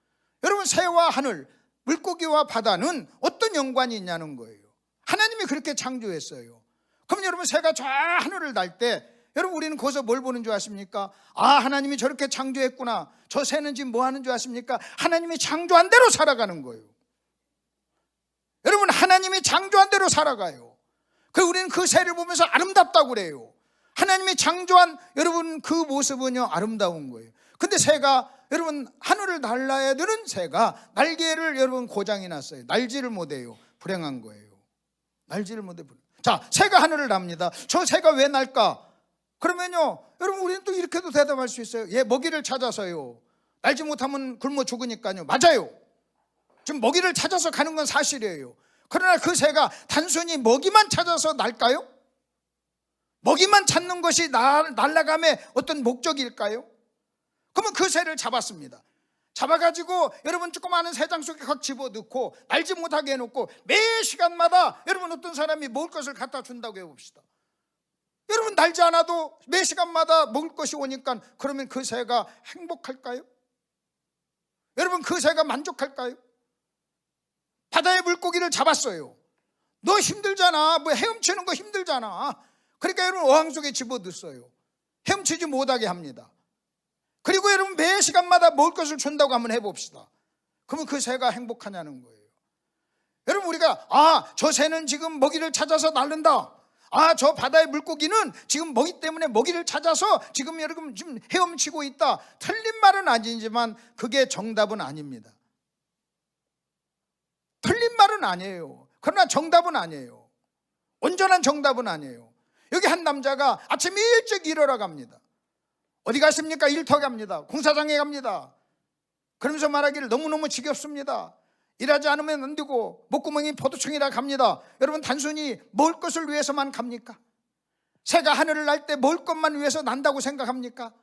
여러분 새와 하늘, 물고기와 바다는 어떤 연관이 있냐는 거예요. 하나님이 그렇게 창조했어요. 그럼 여러분 새가 저 하늘을 날 때 여러분 우리는 거기서 뭘 보는 줄 아십니까? 아, 하나님이 저렇게 창조했구나. 저 새는 지금 뭐 하는 줄 아십니까? 하나님이 창조한 대로 살아가는 거예요. 여러분 하나님이 창조한 대로 살아가요. 그래서 우리는 그 새를 보면서 아름답다고 그래요. 하나님이 창조한 여러분 그 모습은요 아름다운 거예요. 근데 새가 여러분 하늘을 날아야 되는 새가 날개를 여러분 고장이 났어요. 날지를 못해요. 불행한 거예요. 날지를 못해. 자, 새가 하늘을 납니다. 저 새가 왜 날까? 그러면요 여러분 우리는 또 이렇게도 대답할 수 있어요. 예, 먹이를 찾아서요. 날지 못하면 굶어 죽으니까요. 맞아요. 지금 먹이를 찾아서 가는 건 사실이에요. 그러나 그 새가 단순히 먹이만 찾아서 날까요? 먹이만 찾는 것이 날아감의 어떤 목적일까요? 그러면 그 새를 잡았습니다. 잡아가지고 여러분 조그마한 새장 속에 확 집어넣고 날지 못하게 해놓고 매 시간마다 여러분 어떤 사람이 먹을 것을 갖다 준다고 해봅시다. 여러분 날지 않아도 매 시간마다 먹을 것이 오니까 그러면 그 새가 행복할까요? 여러분 그 새가 만족할까요? 바다의 물고기를 잡았어요. 너 힘들잖아. 뭐 헤엄치는 거 힘들잖아. 그러니까 여러분 어항 속에 집어넣었어요. 헤엄치지 못하게 합니다. 그리고 여러분 매 시간마다 먹을 것을 준다고 한번 해봅시다. 그러면 그 새가 행복하냐는 거예요. 여러분 우리가 저 새는 지금 먹이를 찾아서 날른다. 저 바다의 물고기는 지금 먹이 때문에 먹이를 찾아서 지금 여러분 지금 헤엄치고 있다. 틀린 말은 아니지만 그게 정답은 아닙니다. 틀린 말은 아니에요. 그러나 정답은 아니에요. 온전한 정답은 아니에요. 여기 한 남자가 아침 일찍 일어나 갑니다. 어디 가십니까? 일터 갑니다. 공사장에 갑니다. 그러면서 말하기를 너무너무 지겹습니다. 일하지 않으면 안 되고 목구멍이 포도청이라 갑니다. 여러분 단순히 먹을 것을 위해서만 갑니까? 새가 하늘을 날 때 먹을 것만 위해서 난다고 생각합니까?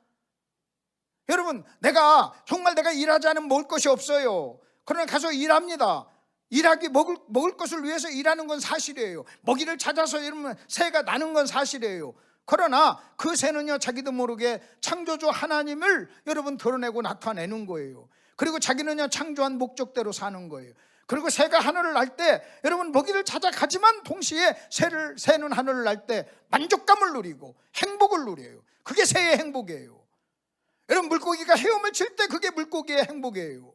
여러분 내가 정말 내가 일하지 않으면 먹을 것이 없어요. 그러나 가서 일합니다. 일하기 먹을 것을 위해서 일하는 건 사실이에요. 먹이를 찾아서 여러분 새가 나는 건 사실이에요. 그러나 그 새는요 자기도 모르게 창조주 하나님을 여러분 드러내고 나타내는 거예요. 그리고 자기는요 창조한 목적대로 사는 거예요. 그리고 새가 하늘을 날 때 여러분 먹이를 찾아가지만 동시에 새는 하늘을 날 때 만족감을 누리고 행복을 누려요. 그게 새의 행복이에요. 여러분 물고기가 헤엄을 칠 때 그게 물고기의 행복이에요.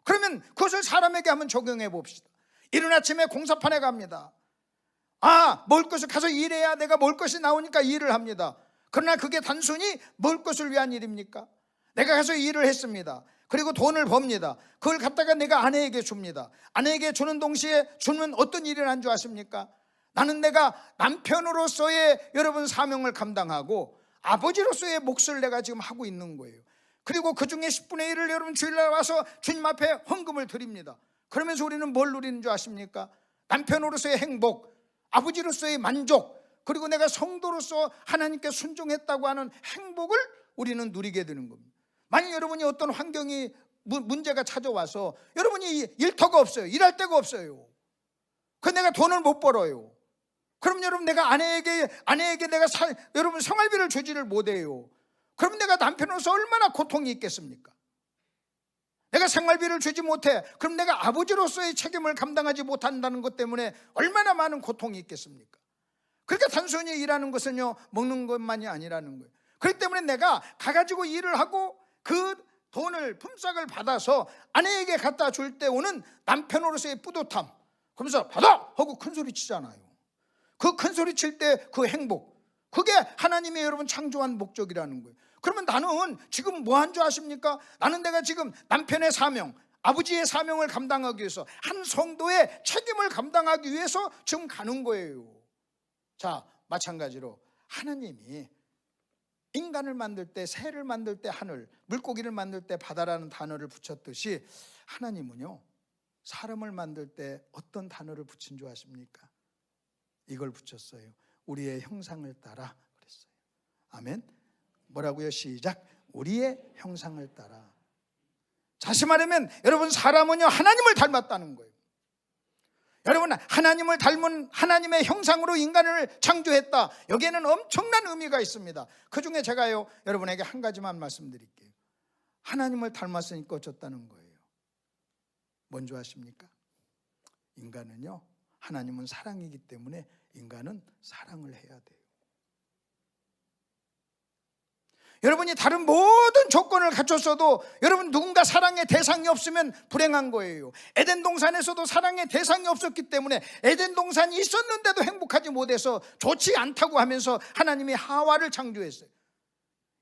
그러면 그것을 사람에게 한번 적용해 봅시다. 이른 아침에 공사판에 갑니다. 먹을 것을 가서 일해야 내가 먹을 것이 나오니까 일을 합니다. 그러나 그게 단순히 먹을 것을 위한 일입니까? 내가 가서 일을 했습니다. 그리고 돈을 법니다. 그걸 갖다가 내가 아내에게 줍니다. 아내에게 주는 동시에 주는 어떤 일을 한 줄 아십니까? 나는 내가 남편으로서의 여러분 사명을 감당하고 아버지로서의 몫을 내가 지금 하고 있는 거예요. 그리고 그 중에 10분의 1을 여러분 주일날 와서 주님 앞에 헌금을 드립니다. 그러면서 우리는 뭘 누리는 줄 아십니까? 남편으로서의 행복, 아버지로서의 만족, 그리고 내가 성도로서 하나님께 순종했다고 하는 행복을 우리는 누리게 되는 겁니다. 만약 여러분이 어떤 환경이 문제가 찾아와서 여러분이 일터가 없어요. 일할 데가 없어요. 그 내가 돈을 못 벌어요. 그럼 여러분 내가 아내에게 내가 여러분 생활비를 주지를 못해요. 그럼 내가 남편으로서 얼마나 고통이 있겠습니까? 내가 생활비를 주지 못해. 그럼 내가 아버지로서의 책임을 감당하지 못한다는 것 때문에 얼마나 많은 고통이 있겠습니까? 그러니까 단순히 일하는 것은요 먹는 것만이 아니라는 거예요. 그렇기 때문에 내가 가가지고 일을 하고 그 돈을 품삯을 받아서 아내에게 갖다 줄 때 오는 남편으로서의 뿌듯함, 그러면서 받아! 하고 큰소리 치잖아요. 그 큰소리 칠 때 그 행복, 그게 하나님의 여러분 창조한 목적이라는 거예요. 그러면 나는 지금 뭐 한 줄 아십니까? 나는 내가 지금 남편의 사명, 아버지의 사명을 감당하기 위해서, 한 성도의 책임을 감당하기 위해서 지금 가는 거예요. 자, 마찬가지로 하나님이 인간을 만들 때, 새를 만들 때 하늘, 물고기를 만들 때 바다라는 단어를 붙였듯이 하나님은요 사람을 만들 때 어떤 단어를 붙인 줄 아십니까? 이걸 붙였어요. 우리의 형상을 따라 그랬어요. 아멘. 뭐라고요? 시작. 우리의 형상을 따라. 다시 말하면 여러분 사람은요 하나님을 닮았다는 거예요. 여러분 하나님을 닮은 하나님의 형상으로 인간을 창조했다. 여기에는 엄청난 의미가 있습니다. 그 중에 제가요 여러분에게 한 가지만 말씀드릴게요. 하나님을 닮았으니까 어쩌다는 거예요. 뭔지 아십니까? 인간은요 하나님은 사랑이기 때문에 인간은 사랑을 해야 돼요. 여러분이 다른 모든 조건을 갖췄어도 여러분 누군가 사랑의 대상이 없으면 불행한 거예요. 에덴 동산에서도 사랑의 대상이 없었기 때문에 에덴 동산이 있었는데도 행복하지 못해서 좋지 않다고 하면서 하나님이 하와를 창조했어요.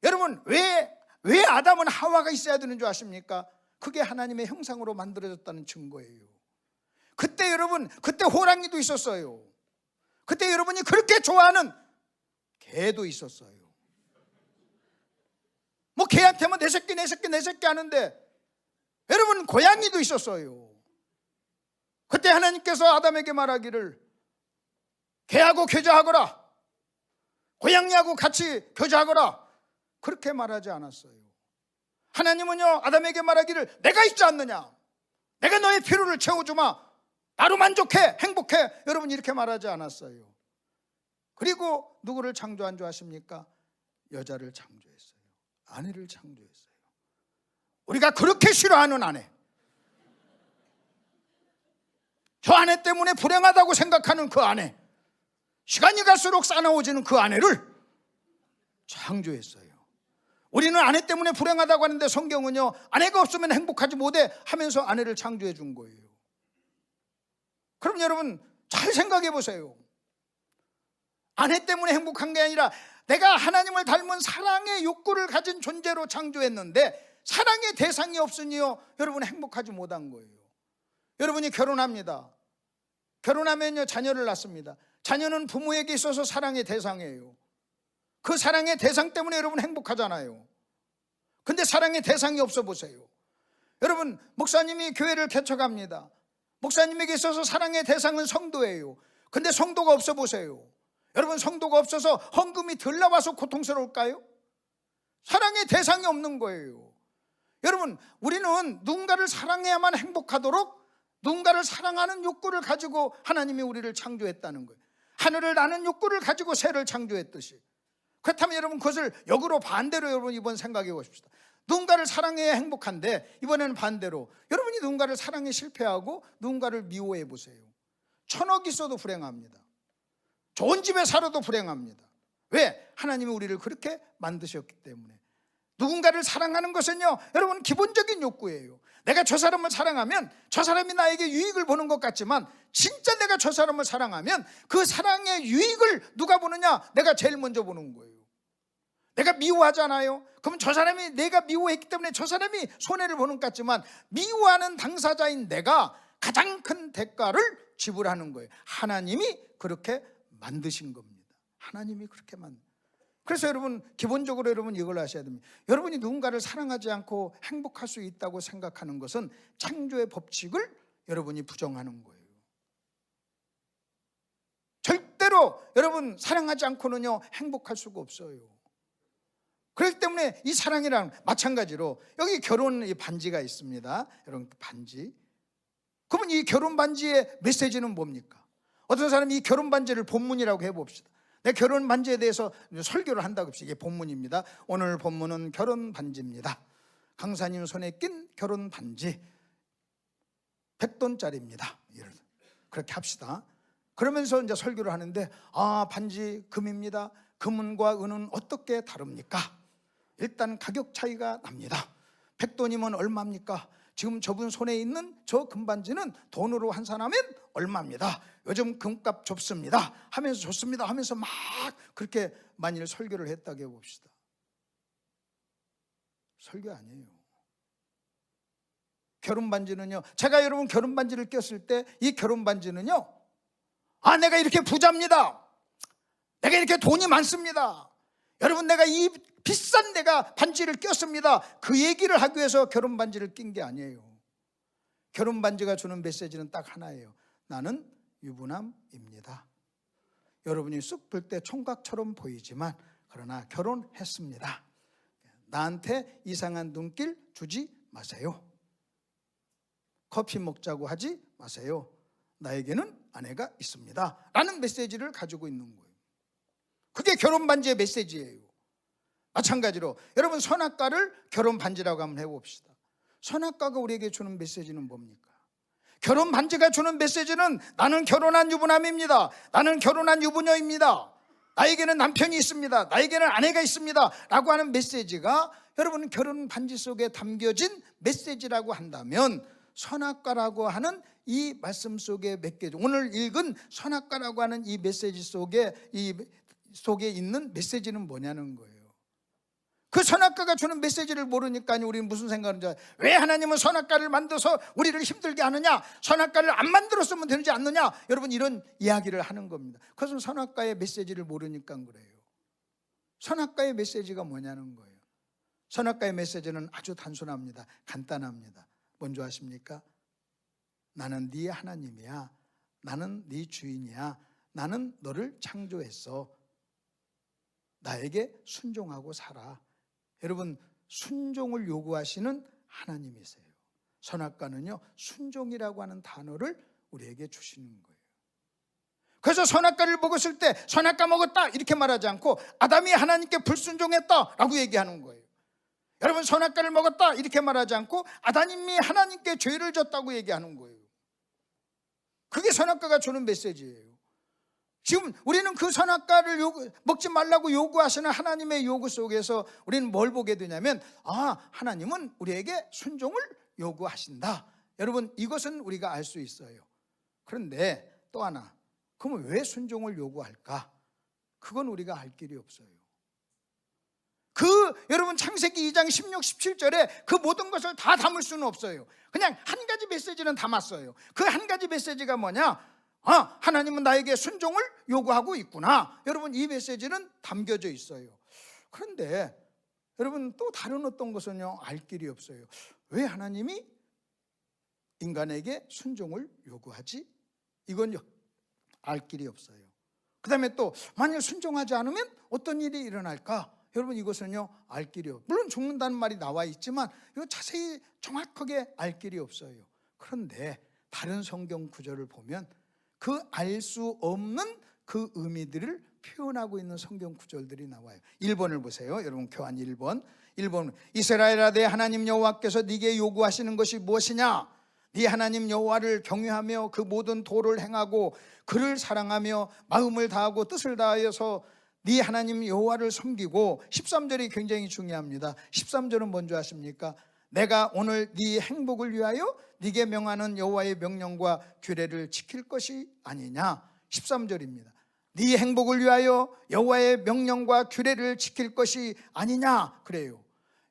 여러분 왜 아담은 하와가 있어야 되는 줄 아십니까? 그게 하나님의 형상으로 만들어졌다는 증거예요. 그때 여러분 그때 호랑이도 있었어요. 그때 여러분이 그렇게 좋아하는 개도 있었어요. 뭐 개한테만 내 새끼 하는데 여러분 고양이도 있었어요. 그때 하나님께서 아담에게 말하기를 개하고 교제하거라, 고양이하고 같이 교제하거라, 그렇게 말하지 않았어요. 하나님은요 아담에게 말하기를 내가 있지 않느냐, 내가 너의 필요를 채워주마, 나로 만족해, 행복해, 여러분 이렇게 말하지 않았어요. 그리고 누구를 창조한 줄 아십니까? 여자를 창조했어요. 아내를 창조했어요. 우리가 그렇게 싫어하는 아내, 저 아내 때문에 불행하다고 생각하는 그 아내, 시간이 갈수록 싸나워지는 그 아내를 창조했어요. 우리는 아내 때문에 불행하다고 하는데 성경은요, 아내가 없으면 행복하지 못해 하면서 아내를 창조해 준 거예요. 그럼 여러분 잘 생각해 보세요. 아내 때문에 행복한 게 아니라 내가 하나님을 닮은 사랑의 욕구를 가진 존재로 창조했는데 사랑의 대상이 없으니요, 여러분 행복하지 못한 거예요. 여러분이 결혼합니다. 결혼하면요, 자녀를 낳습니다. 자녀는 부모에게 있어서 사랑의 대상이에요. 그 사랑의 대상 때문에 여러분 행복하잖아요. 근데 사랑의 대상이 없어 보세요. 여러분, 목사님이 교회를 개척합니다. 목사님에게 있어서 사랑의 대상은 성도예요. 근데 성도가 없어 보세요. 여러분, 성도가 없어서 헌금이 덜 나와서 고통스러울까요? 사랑의 대상이 없는 거예요. 여러분, 우리는 누군가를 사랑해야만 행복하도록 누군가를 사랑하는 욕구를 가지고 하나님이 우리를 창조했다는 거예요. 하늘을 나는 욕구를 가지고 새를 창조했듯이. 그렇다면 여러분, 그것을 역으로 반대로 여러분 이번 생각해 보십시다. 누군가를 사랑해야 행복한데 이번에는 반대로 여러분이 누군가를 사랑에 실패하고 누군가를 미워해 보세요. 1000억 있어도 불행합니다. 좋은 집에 살아도 불행합니다. 왜? 하나님이 우리를 그렇게 만드셨기 때문에. 누군가를 사랑하는 것은요, 여러분 기본적인 욕구예요. 내가 저 사람을 사랑하면 저 사람이 나에게 유익을 보는 것 같지만 진짜 내가 저 사람을 사랑하면 그 사랑의 유익을 누가 보느냐? 내가 제일 먼저 보는 거예요. 내가 미워하잖아요. 그러면 저 사람이 내가 미워했기 때문에 저 사람이 손해를 보는 것 같지만 미워하는 당사자인 내가 가장 큰 대가를 지불하는 거예요. 하나님이 그렇게 만드신 겁니다. 하나님이 그렇게 그래서 여러분 기본적으로 여러분 이걸 아셔야 됩니다. 여러분이 누군가를 사랑하지 않고 행복할 수 있다고 생각하는 것은 창조의 법칙을 여러분이 부정하는 거예요. 절대로 여러분 사랑하지 않고는요 행복할 수가 없어요. 그렇기 때문에 이 사랑이랑 마찬가지로 여기 결혼 반지가 있습니다. 여러분 반지. 그러면 이 결혼 반지의 메시지는 뭡니까? 어떤 사람이 이 결혼 반지를 본문이라고 해봅시다. 내 결혼 반지에 대해서 설교를 한다고 합시다. 이게 본문입니다. 오늘 본문은 결혼 반지입니다. 강사님 손에 낀 결혼 반지 100돈짜리입니다. 그렇게 합시다. 그러면서 이제 설교를 하는데 반지 금입니다. 금은과 은은 어떻게 다릅니까? 일단 가격 차이가 납니다. 100돈이면 얼마입니까? 지금 저분 손에 있는 저 금반지는 돈으로 환산하면 얼마입니다. 요즘 금값 좋습니다 하면서 좋습니다 하면서 막 그렇게 만일 설교를 했다고 해봅시다. 설교 아니에요. 결혼 반지는요, 제가 여러분 결혼 반지를 꼈을 때 이 결혼 반지는요, 내가 이렇게 부자입니다. 내가 이렇게 돈이 많습니다. 여러분 내가 이 비싼 내가 반지를 꼈습니다. 그 얘기를 하기 위해서 결혼 반지를 낀 게 아니에요. 결혼 반지가 주는 메시지는 딱 하나예요. 나는 유부남입니다. 여러분이 쑥 볼 때 총각처럼 보이지만 그러나 결혼했습니다. 나한테 이상한 눈길 주지 마세요. 커피 먹자고 하지 마세요. 나에게는 아내가 있습니다 라는 메시지를 가지고 있는 거예요. 그게 결혼 반지의 메시지예요. 마찬가지로 여러분 선악과를 결혼 반지라고 한번 해봅시다. 선악과가 우리에게 주는 메시지는 뭡니까? 결혼 반지가 주는 메시지는 나는 결혼한 유부남입니다. 나는 결혼한 유부녀입니다. 나에게는 남편이 있습니다. 나에게는 아내가 있습니다 라고 하는 메시지가 여러분 결혼 반지 속에 담겨진 메시지라고 한다면 선악과라고 하는 이 말씀 속에 몇 개, 오늘 읽은 선악과라고 하는 이 메시지 속에 있는 메시지는 뭐냐는 거예요. 그 선악과가 주는 메시지를 모르니까 우리는 무슨 생각하는지, 왜 하나님은 선악과를 만들어서 우리를 힘들게 하느냐, 선악과를 안 만들었으면 되지 않느냐, 여러분 이런 이야기를 하는 겁니다. 그것은 선악과의 메시지를 모르니까 그래요. 선악과의 메시지가 뭐냐는 거예요. 선악과의 메시지는 아주 단순합니다. 간단합니다. 뭔지 아십니까? 나는 네 하나님이야. 나는 네 주인이야. 나는 너를 창조했어. 나에게 순종하고 살아. 여러분 순종을 요구하시는 하나님이세요. 선악과는요 순종이라고 하는 단어를 우리에게 주시는 거예요. 그래서 선악과를 먹었을 때 선악과 먹었다 이렇게 말하지 않고 아담이 하나님께 불순종했다라고 얘기하는 거예요. 여러분 선악과를 먹었다 이렇게 말하지 않고 아담이 하나님께 죄를 졌다고 얘기하는 거예요. 그게 선악과가 주는 메시지예요. 지금 우리는 그 선악과를 먹지 말라고 요구하시는 하나님의 요구 속에서 우리는 뭘 보게 되냐면, 하나님은 우리에게 순종을 요구하신다. 여러분, 이것은 우리가 알 수 있어요. 그런데 또 하나, 그러면 왜 순종을 요구할까? 그건 우리가 알 길이 없어요. 여러분 창세기 2장 16, 17절에 그 모든 것을 다 담을 수는 없어요. 그냥 한 가지 메시지는 담았어요. 그 한 가지 메시지가 뭐냐? 하나님은 나에게 순종을 요구하고 있구나. 여러분, 이 메시지는 담겨져 있어요. 그런데 여러분, 또 다른 어떤 것은요, 알 길이 없어요. 왜 하나님이 인간에게 순종을 요구하지? 이건 알 길이 없어요. 그 다음에 또 만약 순종하지 않으면 어떤 일이 일어날까? 여러분, 이것은요, 알 길이 없어요. 물론 죽는다는 말이 나와 있지만 이거 자세히 정확하게 알 길이 없어요. 그런데 다른 성경 구절을 보면 그 알 수 없는 그 의미들을 표현하고 있는 성경 구절들이 나와요. 1번을 보세요. 여러분, 교환 1번. 이스라엘아, 내 하나님 여호와께서 네게 요구하시는 것이 무엇이냐? 네 하나님 여호와를 경외하며 그 모든 도를 행하고 그를 사랑하며 마음을 다하고 뜻을 다하여서 네 하나님 여호와를 섬기고. 13절이 굉장히 중요합니다. 13절은 뭔지 아십니까? 내가 오늘 네 행복을 위하여 네게 명하는 여호와의 명령과 규례를 지킬 것이 아니냐. 13절입니다. 네 행복을 위하여 여호와의 명령과 규례를 지킬 것이 아니냐 그래요.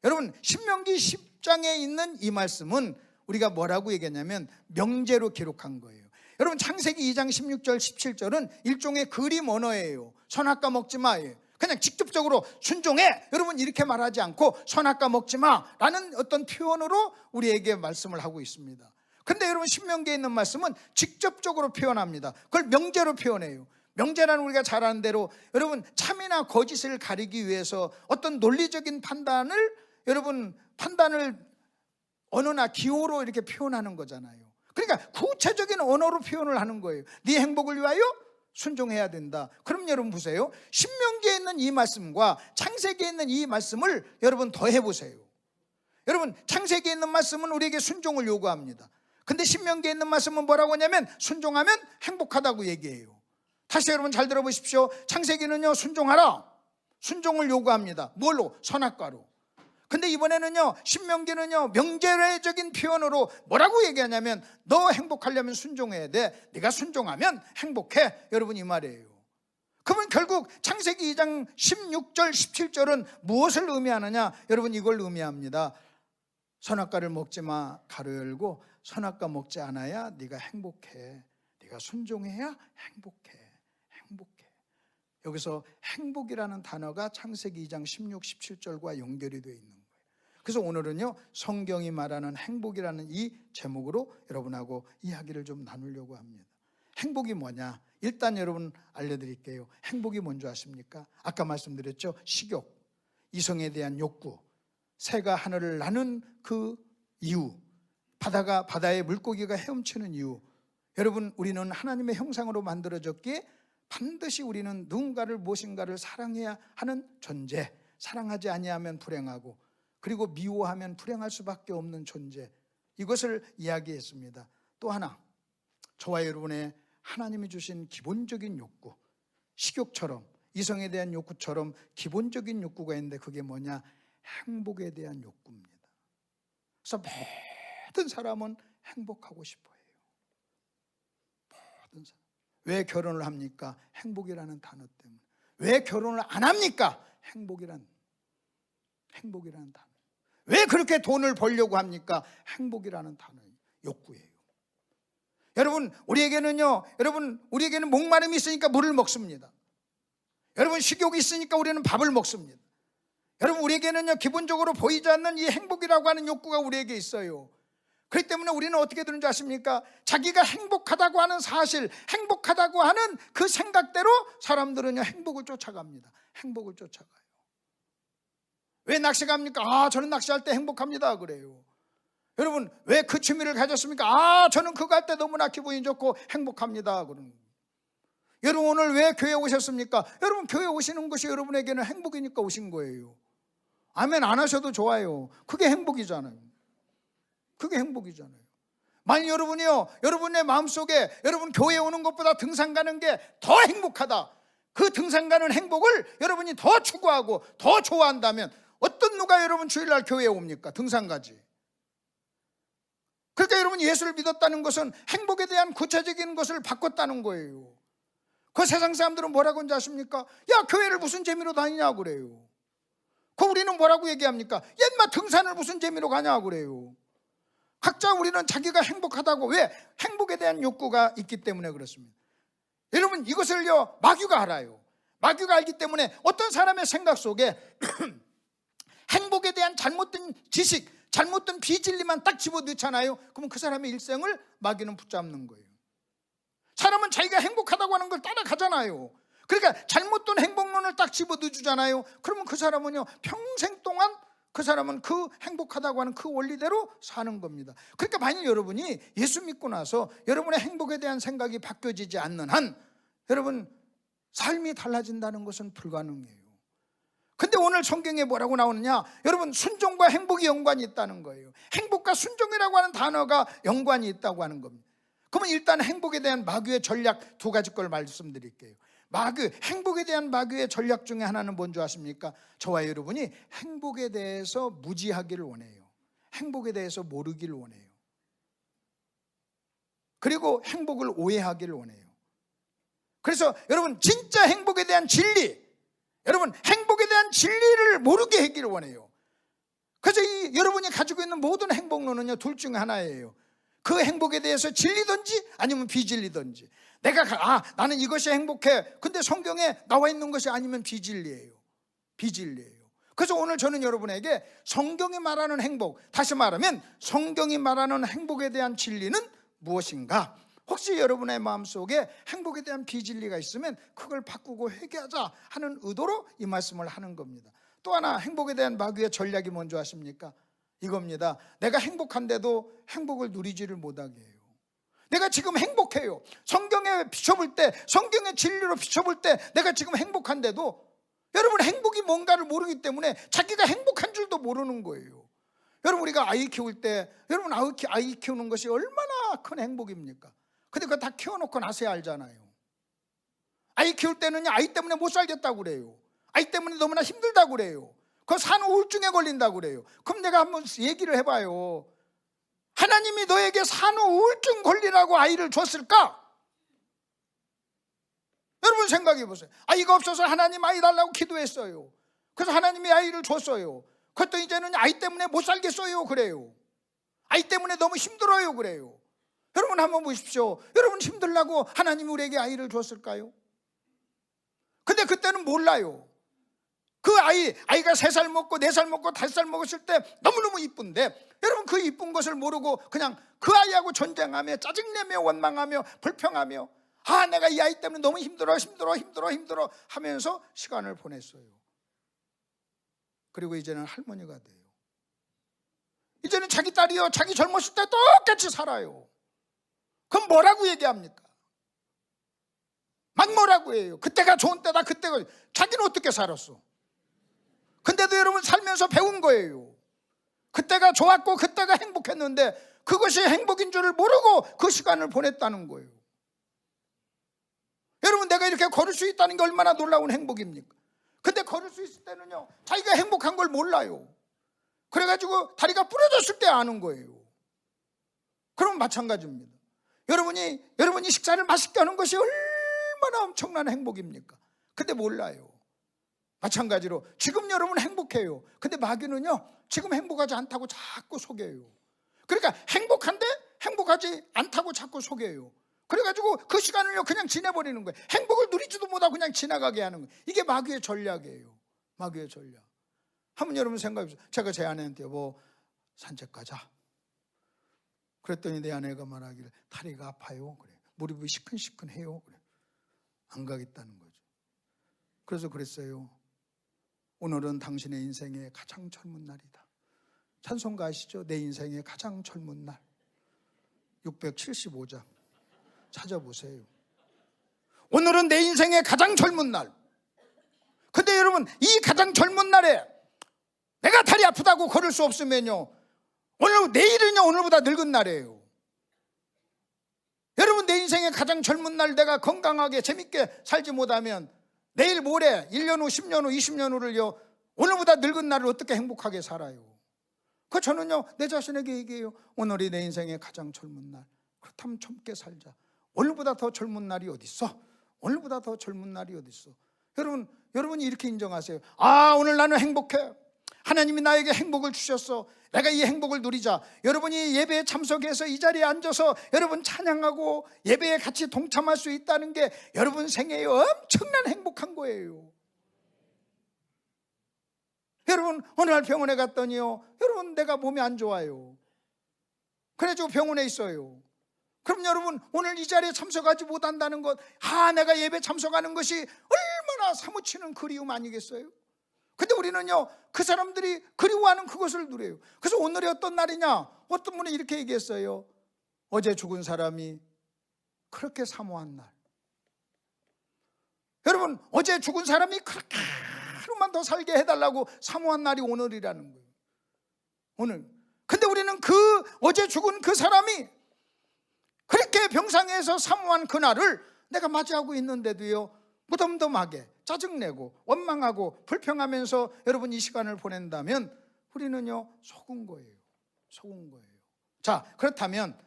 여러분, 신명기 10장에 있는 이 말씀은 우리가 뭐라고 얘기했냐면 명제로 기록한 거예요. 여러분, 창세기 2장 16절 17절은 일종의 그림 언어예요. 선악과 먹지 마. 그냥 직접적으로 순종해, 여러분, 이렇게 말하지 않고 선악과 먹지 마라는 어떤 표현으로 우리에게 말씀을 하고 있습니다. 근데 여러분, 신명기에 있는 말씀은 직접적으로 표현합니다. 그걸 명제로 표현해요. 명제라는 우리가 잘 아는 대로 여러분, 참이나 거짓을 가리기 위해서 어떤 논리적인 판단을 언어나 기호로 이렇게 표현하는 거잖아요. 그러니까 구체적인 언어로 표현을 하는 거예요. 네 행복을 위하여 순종해야 된다. 그럼 여러분 보세요. 신명기에 있는 이 말씀과 창세기에 있는 이 말씀을 여러분 더해 보세요. 여러분, 창세기에 있는 말씀은 우리에게 순종을 요구합니다. 근데 신명기에 있는 말씀은 뭐라고 하냐면 순종하면 행복하다고 얘기해요. 다시 여러분 잘 들어보십시오. 창세기는요, 순종하라, 순종을 요구합니다. 뭘로? 선악과로. 근데 이번에는요, 신명기는요, 명제적인 표현으로 뭐라고 얘기하냐면 너 행복하려면 순종해야 돼. 네가 순종하면 행복해. 여러분, 이 말이에요. 그러면 결국 창세기 2장 16절 17절은 무엇을 의미하느냐? 여러분, 이걸 의미합니다. 선악과를 먹지 마, 가로 열고, 선악과 먹지 않아야 네가 행복해. 네가 순종해야 행복해. 여기서 행복이라는 단어가 창세기 2장 16, 17절과 연결이 되어 있는 거예요. 그래서 오늘은요, 성경이 말하는 행복이라는 이 제목으로 여러분하고 이야기를 좀 나누려고 합니다. 행복이 뭐냐? 일단 여러분 알려드릴게요. 행복이 뭔지 아십니까? 아까 말씀드렸죠. 식욕, 이성에 대한 욕구, 새가 하늘을 나는 그 이유, 바다에 물고기가 헤엄치는 이유. 여러분, 우리는 하나님의 형상으로 만들어졌기에 반드시 우리는 누군가를, 무엇인가를 사랑해야 하는 존재, 사랑하지 아니하면 불행하고, 그리고 미워하면 불행할 수밖에 없는 존재, 이것을 이야기했습니다. 또 하나, 저와 여러분의 하나님이 주신 기본적인 욕구, 식욕처럼, 이성에 대한 욕구처럼 기본적인 욕구가 있는데 그게 뭐냐? 행복에 대한 욕구입니다. 그래서 모든 사람은 행복하고 싶어요. 모든 사람. 왜 결혼을 합니까? 행복이라는 단어 때문에. 왜 결혼을 안 합니까? 행복이라는 단어. 왜 그렇게 돈을 벌려고 합니까? 행복이라는 단어, 욕구예요. 여러분, 우리에게는 목마름이 있으니까 물을 먹습니다. 여러분, 식욕이 있으니까 우리는 밥을 먹습니다. 여러분, 우리에게는요, 기본적으로 보이지 않는 이 행복이라고 하는 욕구가 우리에게 있어요. 그렇기 때문에 우리는 어떻게 되는 줄 아십니까? 자기가 행복하다고 하는 사실, 행복하다고 하는 그 생각대로 사람들은요, 행복을 쫓아갑니다. 행복을 쫓아가요. 왜 낚시 갑니까? 저는 낚시할 때 행복합니다 그래요. 여러분, 왜 그 취미를 가졌습니까? 저는 그거 할 때 너무나 기분이 좋고 행복합니다 그러는 거예요. 여러분, 오늘 왜 교회 오셨습니까? 여러분, 교회 오시는 것이 여러분에게는 행복이니까 오신 거예요. 아멘 안 하셔도 좋아요. 그게 행복이잖아요. 만일 여러분이요, 여러분의 마음속에 여러분 교회에 오는 것보다 등산 가는 게 더 행복하다, 그 등산 가는 행복을 여러분이 더 추구하고 더 좋아한다면 어떤 누가 여러분 주일날 교회에 옵니까? 등산 가지. 그러니까 여러분 예수를 믿었다는 것은 행복에 대한 구체적인 것을 바꿨다는 거예요. 그 세상 사람들은 뭐라고 하는지 아십니까? 야, 교회를 무슨 재미로 다니냐고 그래요. 그 우리는 뭐라고 얘기합니까? 옛날 등산을 무슨 재미로 가냐고 그래요. 각자 우리는 자기가 행복하다고. 왜? 행복에 대한 욕구가 있기 때문에 그렇습니다. 여러분 이것을요 마귀가 알아요. 마귀가 알기 때문에 어떤 사람의 생각 속에 행복에 대한 잘못된 지식, 잘못된 비진리만 딱 집어넣잖아요. 그러면 그 사람의 일생을 마귀는 붙잡는 거예요. 사람은 자기가 행복하다고 하는 걸 따라가잖아요. 그러니까 잘못된 행복론을 딱 집어넣어주잖아요. 그러면 그 사람은요 평생 동안 그 사람은 그 행복하다고 하는 그 원리대로 사는 겁니다. 그러니까 만약 여러분이 예수 믿고 나서 여러분의 행복에 대한 생각이 바뀌어지지 않는 한 여러분 삶이 달라진다는 것은 불가능해요. 근데 오늘 성경에 뭐라고 나오느냐? 여러분 순종과 행복이 연관이 있다는 거예요. 행복과 순종이라고 하는 단어가 연관이 있다고 하는 겁니다. 그러면 일단 행복에 대한 마귀의 전략 두 가지 걸 말씀드릴게요. 행복에 대한 마귀의 전략 중에 하나는 뭔지 아십니까? 저와 여러분이 행복에 대해서 무지하기를 원해요. 행복에 대해서 모르기를 원해요. 그리고 행복을 오해하기를 원해요. 그래서 여러분 진짜 행복에 대한 진리, 여러분 행복에 대한 진리를 모르게 하기를 원해요. 그래서 여러분이 가지고 있는 모든 행복론은요 둘 중에 하나예요. 그 행복에 대해서 진리든지 아니면 비진리든지. 나는 이것이 행복해. 근데 성경에 나와 있는 것이 아니면 비진리예요. 비진리예요. 그래서 오늘 저는 여러분에게 성경이 말하는 행복, 다시 말하면 성경이 말하는 행복에 대한 진리는 무엇인가? 혹시 여러분의 마음속에 행복에 대한 비진리가 있으면 그걸 바꾸고 회개하자 하는 의도로 이 말씀을 하는 겁니다. 또 하나 행복에 대한 마귀의 전략이 뭔지 아십니까? 이겁니다. 내가 행복한데도 행복을 누리지를 못하게 해요. 내가 지금 행복해요. 성경에 비춰볼 때, 성경의 진리로 비춰볼 때 내가 지금 행복한데도 여러분 행복이 뭔가를 모르기 때문에 자기가 행복한 줄도 모르는 거예요. 여러분 우리가 아이 키울 때 여러분 아이 키우는 것이 얼마나 큰 행복입니까? 근데 그거 다 키워놓고 나서야 알잖아요. 아이 키울 때는요 아이 때문에 못 살겠다고 그래요. 아이 때문에 너무나 힘들다고 그래요. 그 산후 우울증에 걸린다고 그래요. 그럼 내가 한번 얘기를 해봐요. 하나님이 너에게 산후 우울증 걸리라고 아이를 줬을까? 여러분 생각해 보세요. 아이가 없어서 하나님 아이 달라고 기도했어요. 그래서 하나님이 아이를 줬어요. 그것도 이제는 아이 때문에 못 살겠어요 그래요. 아이 때문에 너무 힘들어요 그래요. 여러분 한번 보십시오. 여러분 힘들라고 하나님이 우리에게 아이를 줬을까요? 근데 그때는 몰라요. 그 아이가 3살 먹고 4살 먹고 5살 먹었을 때 너무너무 이쁜데 여러분 그 이쁜 것을 모르고 그냥 그 아이하고 전쟁하며 짜증내며 원망하며 불평하며 내가 이 아이 때문에 너무 힘들어 하면서 시간을 보냈어요. 그리고 이제는 할머니가 돼요. 이제는 자기 딸이요 자기 젊었을 때 똑같이 살아요. 그럼 뭐라고 얘기합니까? 막 뭐라고 해요. 그때가 좋은 때다. 그때가 자기는 어떻게 살았어? 근데도 여러분 살면서 배운 거예요. 그때가 좋았고 그때가 행복했는데 그것이 행복인 줄을 모르고 그 시간을 보냈다는 거예요. 여러분 내가 이렇게 걸을 수 있다는 게 얼마나 놀라운 행복입니까? 근데 걸을 수 있을 때는요 자기가 행복한 걸 몰라요. 그래가지고 다리가 부러졌을 때 아는 거예요. 그럼 마찬가지입니다. 여러분이 식사를 맛있게 하는 것이 얼마나 엄청난 행복입니까? 근데 몰라요. 마찬가지로 지금 여러분 행복해요. 근데 마귀는요 지금 행복하지 않다고 자꾸 속여요. 그러니까 행복한데 행복하지 않다고 자꾸 속여요. 그래가지고 그 시간을요 그냥 지내버리는 거예요. 행복을 누리지도 못하고 그냥 지나가게 하는 거예요. 이게 마귀의 전략이에요. 마귀의 전략. 한번 여러분 생각해보세요. 제가 제 아내한테 산책 가자. 그랬더니 내 아내가 말하기를 다리가 아파요. 그래. 무릎이 시큰시큰해요. 그래. 안 가겠다는 거죠. 그래서 그랬어요. 오늘은 당신의 인생의 가장 젊은 날이다. 찬송가 아시죠? 내 인생의 가장 젊은 날. 675장 찾아보세요. 오늘은 내 인생의 가장 젊은 날. 근데 여러분 이 가장 젊은 날에 내가 다리 아프다고 걸을 수 없으면요 내일은요 오늘보다 늙은 날이에요. 여러분, 내 인생의 가장 젊은 날 내가 건강하게 재밌게 살지 못하면 내일 모레 1년 후, 10년 후, 20년 후를요, 오늘보다 늙은 날을 어떻게 행복하게 살아요? 그 저는요, 내 자신에게 얘기해요. 오늘이 내 인생의 가장 젊은 날. 그렇다면 젊게 살자. 오늘보다 더 젊은 날이 어디 있어? 오늘보다 더 젊은 날이 어디 있어? 여러분이 이렇게 인정하세요. 아, 오늘 나는 행복해. 하나님이 나에게 행복을 주셨어. 내가 이 행복을 누리자. 여러분이 예배에 참석해서 이 자리에 앉아서 여러분 찬양하고 예배에 같이 동참할 수 있다는 게 여러분 생애에 엄청난 행복한 거예요. 여러분, 어느 날 병원에 갔더니요, 여러분, 내가 몸이 안 좋아요. 그래가지고 병원에 있어요. 그럼 여러분, 오늘 이 자리에 참석하지 못한다는 것, 내가 예배 참석하는 것이 얼마나 사무치는 그리움 아니겠어요? 근데 우리는요, 그 사람들이 그리워하는 그것을 누려요. 그래서 오늘이 어떤 날이냐? 어떤 분이 이렇게 얘기했어요. 어제 죽은 사람이 그렇게 사모한 날. 여러분, 어제 죽은 사람이 그렇게 하루만 더 살게 해달라고 사모한 날이 오늘이라는 거예요. 오늘. 근데 우리는 그 어제 죽은 그 사람이 그렇게 병상에서 사모한 그날을 내가 맞이하고 있는데도요, 무덤덤하게 짜증내고 원망하고 불평하면서 여러분 이 시간을 보낸다면 우리는요, 속은 거예요. 속은 거예요. 자, 그렇다면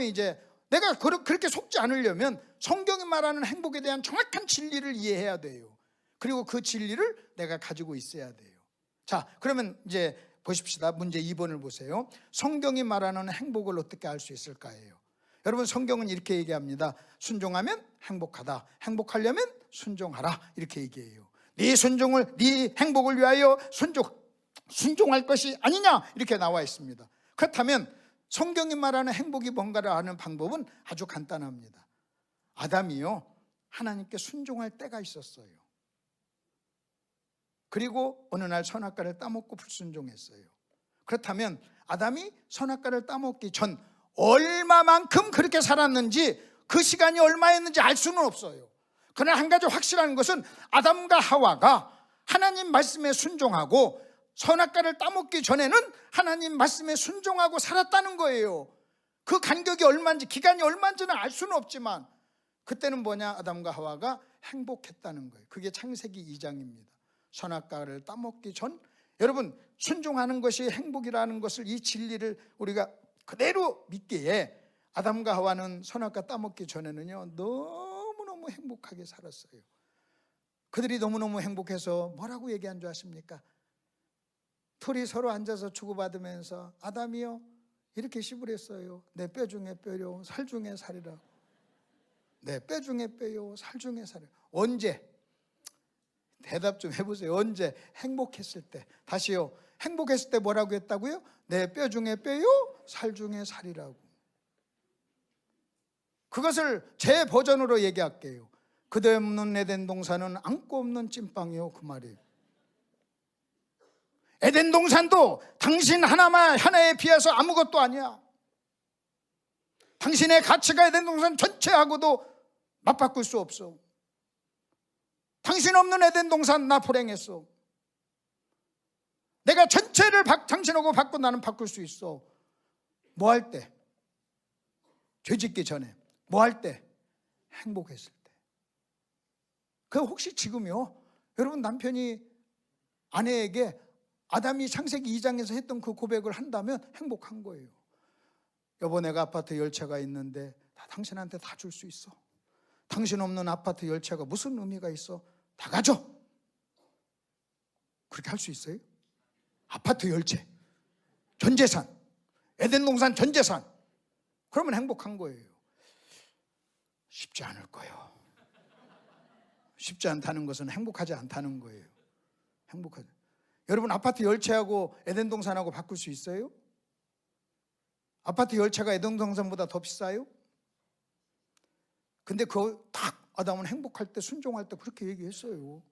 이제 내가 그렇게 속지 않으려면 성경이 말하는 행복에 대한 정확한 진리를 이해해야 돼요. 그리고 그 진리를 내가 가지고 있어야 돼요. 자, 그러면 이제 보십시다. 문제 2번을 보세요. 성경이 말하는 행복을 어떻게 알 수 있을까요? 여러분, 성경은 이렇게 얘기합니다. 순종하면 행복하다. 행복하려면 순종하라. 이렇게 얘기해요. 네 행복을 위하여 순종할 것이 아니냐, 이렇게 나와 있습니다. 그렇다면 성경이 말하는 행복이 뭔가를 아는 방법은 아주 간단합니다. 아담이요, 하나님께 순종할 때가 있었어요. 그리고 어느 날 선악과를 따먹고 불순종했어요. 그렇다면 아담이 선악과를 따먹기 전 얼마만큼 그렇게 살았는지, 그 시간이 얼마였는지 알 수는 없어요. 그러나 한 가지 확실한 것은 아담과 하와가 하나님 말씀에 순종하고 선악과를 따먹기 전에는 하나님 말씀에 순종하고 살았다는 거예요. 그 간격이 얼마인지, 기간이 얼마인지는 알 수는 없지만 그때는 뭐냐? 아담과 하와가 행복했다는 거예요. 그게 창세기 2장입니다. 선악과를 따먹기 전, 여러분, 순종하는 것이 행복이라는 것을, 이 진리를 우리가 그대로 믿기에 아담과 하와는 선악과 따먹기 전에는요, 너무너무 행복하게 살았어요. 그들이 너무너무 행복해서 뭐라고 얘기한 줄 아십니까? 둘이 서로 앉아서 주고받으면서 아담이요, 이렇게 시부랬어요. 내 뼈 중에 뼈요, 살 중에 살이라. 내 뼈 중에 뼈요, 살 중에 살이라. 언제? 대답 좀 해보세요. 언제? 행복했을 때. 다시요, 행복했을 때 뭐라고 했다고요? 내 뼈 중에 뼈요, 살 중에 살이라고. 그것을 제 버전으로 얘기할게요. 그대 없는 에덴 동산은 안고 없는 찐빵이요, 그 말이에요. 에덴 동산도 당신 하나에 비해서 아무것도 아니야. 당신의 가치가 에덴 동산 전체하고도 맞바꿀 수 없어. 당신 없는 에덴 동산 나 불행했어. 내가 전체를 당신하고 바꿔 나는 바꿀 수 있어. 뭐 할 때? 죄 짓기 전에. 뭐 할 때? 행복했을 때. 그 혹시 지금요, 여러분 남편이 아내에게 아담이 창세기 2장에서 했던 그 고백을 한다면 행복한 거예요. 여보, 내가 아파트 10채가 있는데 다 당신한테 다 줄 수 있어. 당신 없는 아파트 10채가 무슨 의미가 있어? 다 가져. 그렇게 할 수 있어요? 아파트 10채, 전 재산, 에덴 동산 전 재산. 그러면 행복한 거예요. 쉽지 않을 거예요. 쉽지 않다는 것은 행복하지 않다는 거예요. 행복하지. 여러분, 아파트 10채하고 에덴 동산하고 바꿀 수 있어요? 아파트 10채가 에덴 동산보다 더 비싸요? 근데 딱 아담은 행복할 때, 순종할 때 그렇게 얘기했어요.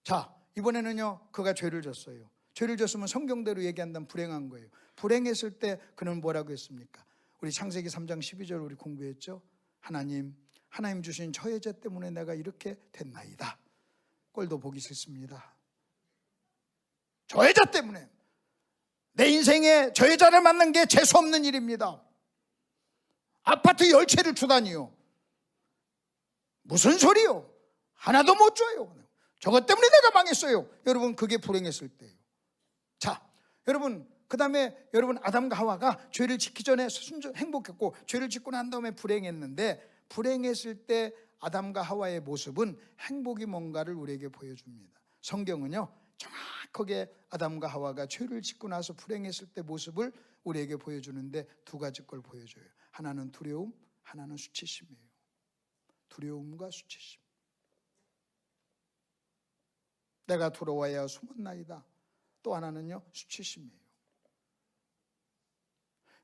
자, 이번에는요, 그가 죄를 졌어요. 죄를 졌으면 성경대로 얘기한다면 불행한 거예요. 불행했을 때 그는 뭐라고 했습니까? 우리 창세기 3장 12절 우리 공부했죠. 하나님 주신 저의 죄 때문에 내가 이렇게 됐나이다. 꼴도 보기 싫습니다. 저의 죄 때문에, 내 인생에 저의 죄를 맞는 게 재수 없는 일입니다. 아파트 10채를 주다니요. 무슨 소리요? 하나도 못 줘요. 저것 때문에 내가 망했어요. 여러분, 그게 불행했을 때예요. 자, 여러분, 그 다음에 여러분, 아담과 하와가 죄를 짓기 전에 행복했고 죄를 짓고 난 다음에 불행했는데, 불행했을 때 아담과 하와의 모습은 행복이 뭔가를 우리에게 보여줍니다. 성경은요, 정확하게 아담과 하와가 죄를 짓고 나서 불행했을 때 모습을 우리에게 보여주는데 두 가지 걸 보여줘요. 하나는 두려움, 하나는 수치심이에요. 두려움과 수치심. 내가 두려워야 숨었나이다. 또 하나는요, 수치심이에요.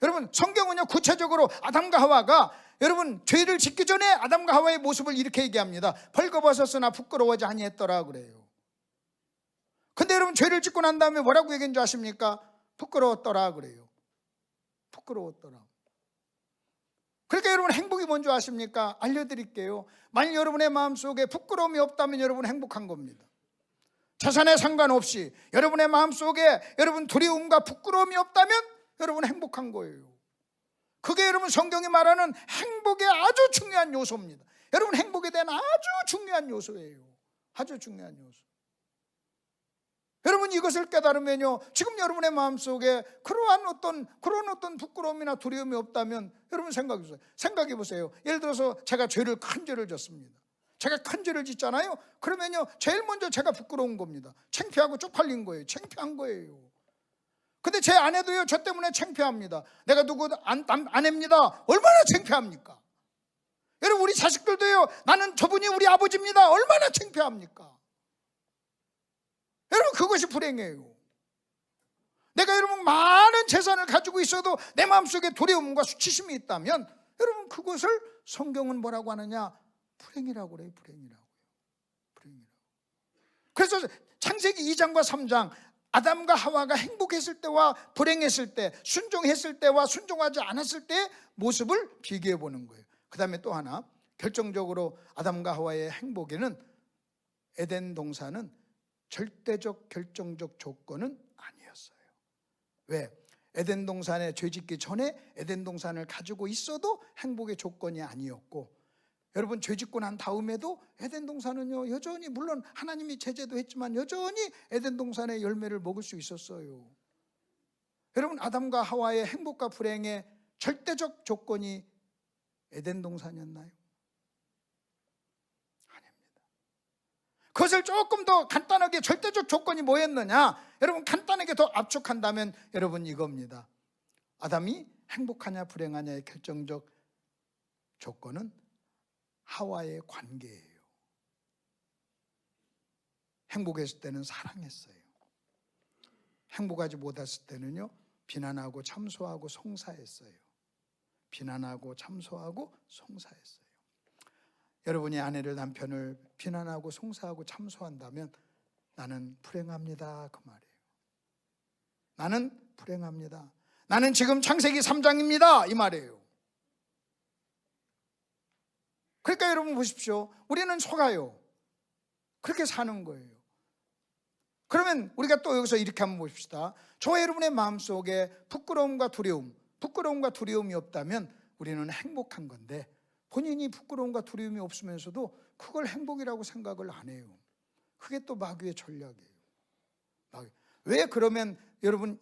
여러분, 성경은요, 구체적으로 아담과 하와가 여러분 죄를 짓기 전에 아담과 하와의 모습을 이렇게 얘기합니다. 벌거벗었으나 부끄러워하지 아니했더라 그래요. 근데 여러분, 죄를 짓고 난 다음에 뭐라고 얘기한 줄 아십니까? 부끄러웠더라 그래요. 부끄러웠더라. 그러니까 여러분, 행복이 뭔지 아십니까? 알려드릴게요. 만일 여러분의 마음속에 부끄러움이 없다면 여러분 행복한 겁니다. 재산에 상관없이 여러분의 마음속에 여러분 두려움과 부끄러움이 없다면 여러분 행복한 거예요. 그게 여러분 성경이 말하는 행복의 아주 중요한 요소입니다. 여러분, 행복에 대한 아주 중요한 요소예요. 아주 중요한 요소. 여러분, 이것을 깨달으면요, 지금 여러분의 마음속에 그런 어떤 부끄러움이나 두려움이 없다면 여러분 생각해 보세요. 예를 들어서 제가 큰 죄를 졌습니다. 제가 큰 죄를 짓잖아요. 그러면요, 제일 먼저 제가 부끄러운 겁니다. 창피하고 쪽팔린 거예요. 창피한 거예요. 근데 제 아내도요, 저 때문에 창피합니다. 내가 누구 아내입니다. 얼마나 창피합니까? 여러분, 우리 자식들도요, 나는 저분이 우리 아버지입니다. 얼마나 창피합니까? 여러분, 그것이 불행이에요. 내가 여러분 많은 재산을 가지고 있어도 내 마음속에 두려움과 수치심이 있다면 여러분, 그것을 성경은 뭐라고 하느냐? 불행이라고 그래요. 불행이라고. 그래서 창세기 2장과 3장 아담과 하와가 행복했을 때와 불행했을 때, 순종했을 때와 순종하지 않았을 때의 모습을 비교해 보는 거예요. 그 다음에 또 하나, 결정적으로 아담과 하와의 행복에는 에덴 동산은 절대적 결정적 조건은 아니었어요. 왜? 에덴 동산에 죄 짓기 전에 에덴 동산을 가지고 있어도 행복의 조건이 아니었고, 여러분, 죄 짓고 난 다음에도 에덴 동산은요, 여전히, 물론 하나님이 제재도 했지만 여전히 에덴 동산의 열매를 먹을 수 있었어요. 여러분, 아담과 하와의 행복과 불행의 절대적 조건이 에덴 동산이었나요? 아닙니다. 그것을 조금 더 간단하게 절대적 조건이 뭐였느냐? 여러분, 간단하게 더 압축한다면 여러분, 이겁니다. 아담이 행복하냐 불행하냐의 결정적 조건은 하와의 관계예요. 행복했을 때는 사랑했어요. 행복하지 못했을 때는요, 비난하고 참소하고 송사했어요. 비난하고 참소하고 송사했어요. 여러분이 아내를, 남편을 비난하고 송사하고 참소한다면 나는 불행합니다, 그 말이에요. 나는 불행합니다. 나는 지금 창세기 3장입니다, 이 말이에요. 그러니까 여러분 보십시오. 우리는 속아요. 그렇게 사는 거예요. 그러면 우리가 또 여기서 이렇게 한번 보십시다. 저와 여러분의 마음속에 부끄러움과 두려움이 없다면 우리는 행복한 건데, 본인이 부끄러움과 두려움이 없으면서도 그걸 행복이라고 생각을 안 해요. 그게 또 마귀의 전략이에요. 왜 그러면 여러분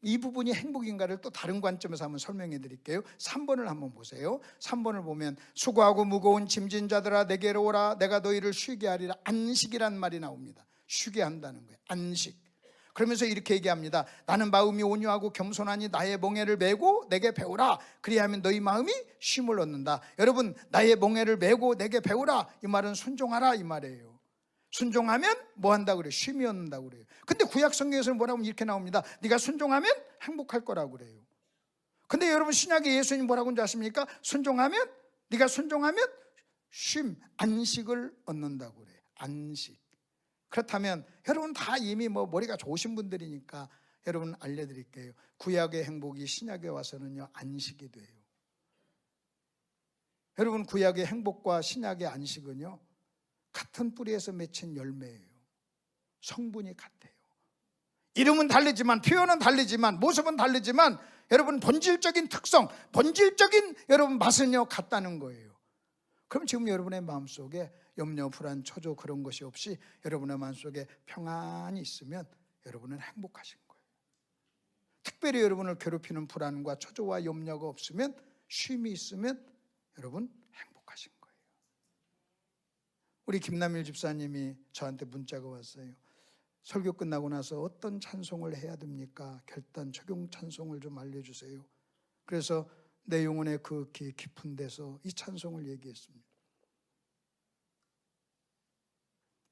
이 부분이 행복인가를 또 다른 관점에서 한번 설명해 드릴게요. 3번을 한번 보세요. 3번을 보면 수고하고 무거운 짐진 자들아 내게로 오라, 내가 너희를 쉬게 하리라. 안식이란 말이 나옵니다. 쉬게 한다는 거예요. 안식. 그러면서 이렇게 얘기합니다. 나는 마음이 온유하고 겸손하니 나의 멍에를 메고 내게 배우라. 그리하면 너희 마음이 쉼을 얻는다. 여러분, 나의 멍에를 메고 내게 배우라, 이 말은 순종하라, 이 말이에요. 순종하면 뭐 한다고 그래요? 쉼이 얻는다고 그래요. 근데 구약 성경에서는 뭐라고 이렇게 나옵니다. 네가 순종하면 행복할 거라고 그래요. 근데 여러분, 신약의 예수님 뭐라고 하는지 아십니까? 네가 순종하면 쉼, 안식을 얻는다고 그래요. 안식. 그렇다면 여러분 다 이미 머리가 좋으신 분들이니까 여러분 알려드릴게요. 구약의 행복이 신약에 와서는요, 안식이 돼요. 여러분, 구약의 행복과 신약의 안식은요, 같은 뿌리에서 맺힌 열매예요. 성분이 같아요. 이름은 다르지만, 표현은 다르지만, 모습은 다르지만 여러분 본질적인 특성, 본질적인 여러분 맛은요 같다는 거예요. 그럼 지금 여러분의 마음속에 염려, 불안, 초조 그런 것이 없이 여러분의 마음속에 평안이 있으면 여러분은 행복하신 거예요. 특별히 여러분을 괴롭히는 불안과 초조와 염려가 없으면, 쉼이 있으면 여러분 행복하신 거예요. 우리 김남일 집사님이 저한테 문자가 왔어요. 설교 끝나고 나서 어떤 찬송을 해야 됩니까? 결단 적용 찬송을 좀 알려주세요. 그래서 내 영혼의 그 깊은 데서 이 찬송을 얘기했습니다.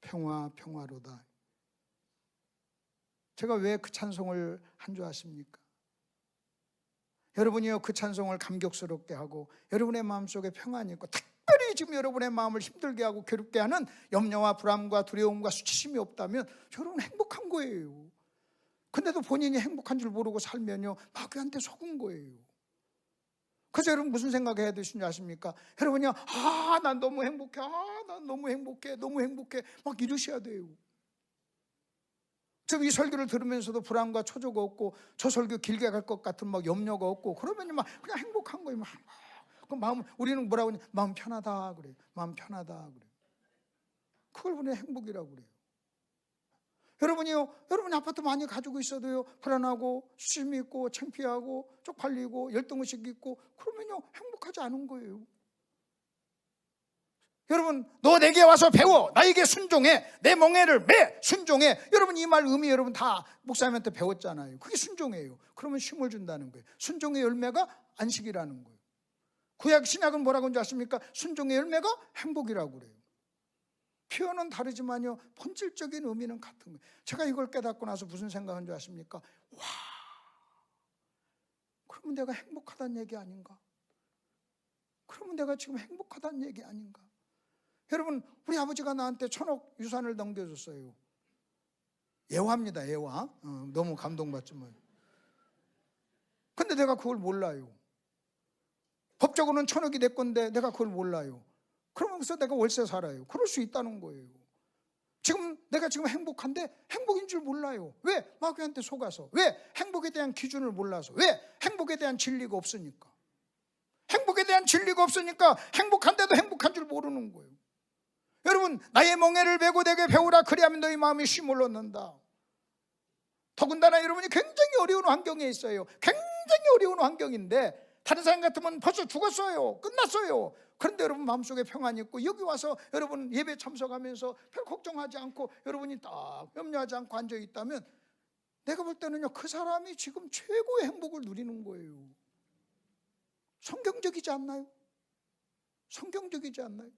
평화 평화로다. 제가 왜 그 찬송을 한 줄 아십니까? 여러분이요 그 찬송을 감격스럽게 하고 여러분의 마음속에 평안이 있고, 특별히 지금 여러분의 마음을 힘들게 하고 괴롭게 하는 염려와 불안과 두려움과 수치심이 없다면 여러분 행복한 거예요. 근데도 본인이 행복한 줄 모르고 살면요 마귀한테 속은 거예요. 그래서 여러분 무슨 생각해야 되시는지 아십니까? 여러분이요 난 너무 행복해, 난 너무 행복해, 너무 행복해 막 이러셔야 돼요. 지금 이 설교를 들으면서도 불안과 초조가 없고 저 설교 길게 갈 것 같은 막 염려가 없고 그러면 막 그냥 행복한 거예요. 그 마음, 우리는 뭐라고 하냐? 마음 편하다 그래요. 마음 편하다 그래요. 그걸 우리는 행복이라고 그래요. 여러분이요, 여러분이 아파트 많이 가지고 있어도요 불안하고 수심이 있고 창피하고 쪽팔리고 열등의식 있고 그러면요 행복하지 않은 거예요. 여러분, 너 내게 와서 배워, 나에게 순종해, 내 멍에를 매, 순종해. 여러분 이 말 의미 여러분 다 목사님한테 배웠잖아요. 그게 순종이에요. 그러면 쉼을 준다는 거예요. 순종의 열매가 안식이라는 거예요. 구약 신약은 뭐라고 하는지 아십니까? 순종의 열매가 행복이라고 그래요. 표현은 다르지만요 본질적인 의미는 같은 거예요. 제가 이걸 깨닫고 나서 무슨 생각한 줄 아십니까? 와, 그러면 내가 행복하다는 얘기 아닌가? 그러면 내가 지금 행복하다는 얘기 아닌가? 여러분, 우리 아버지가 나한테 1,000억 유산을 넘겨줬어요. 예화입니다, 예화. 너무 감동받지 마요. 근데 내가 그걸 몰라요. 법적으로는 1,000억이 내 건데 내가 그걸 몰라요. 그러면서 내가 월세 살아요. 그럴 수 있다는 거예요. 내가 지금 행복한데 행복인 줄 몰라요. 왜? 마귀한테 속아서. 왜? 행복에 대한 기준을 몰라서. 왜? 행복에 대한 진리가 없으니까. 행복에 대한 진리가 없으니까 행복한데도 행복한 줄 모르는 거예요. 여러분, 나의 멍에를 메고 내게 배우라, 그리하면 너희 마음이 쉼을 얻는다. 더군다나 여러분이 굉장히 어려운 환경에 있어요. 굉장히 어려운 환경인데 다른 사람 같으면 벌써 죽었어요. 끝났어요. 그런데 여러분 마음속에 평안이 있고 여기 와서 여러분 예배 참석하면서 별 걱정하지 않고 여러분이 딱 염려하지 않고 앉아있다면 내가 볼 때는요 그 사람이 지금 최고의 행복을 누리는 거예요. 성경적이지 않나요? 성경적이지 않나요?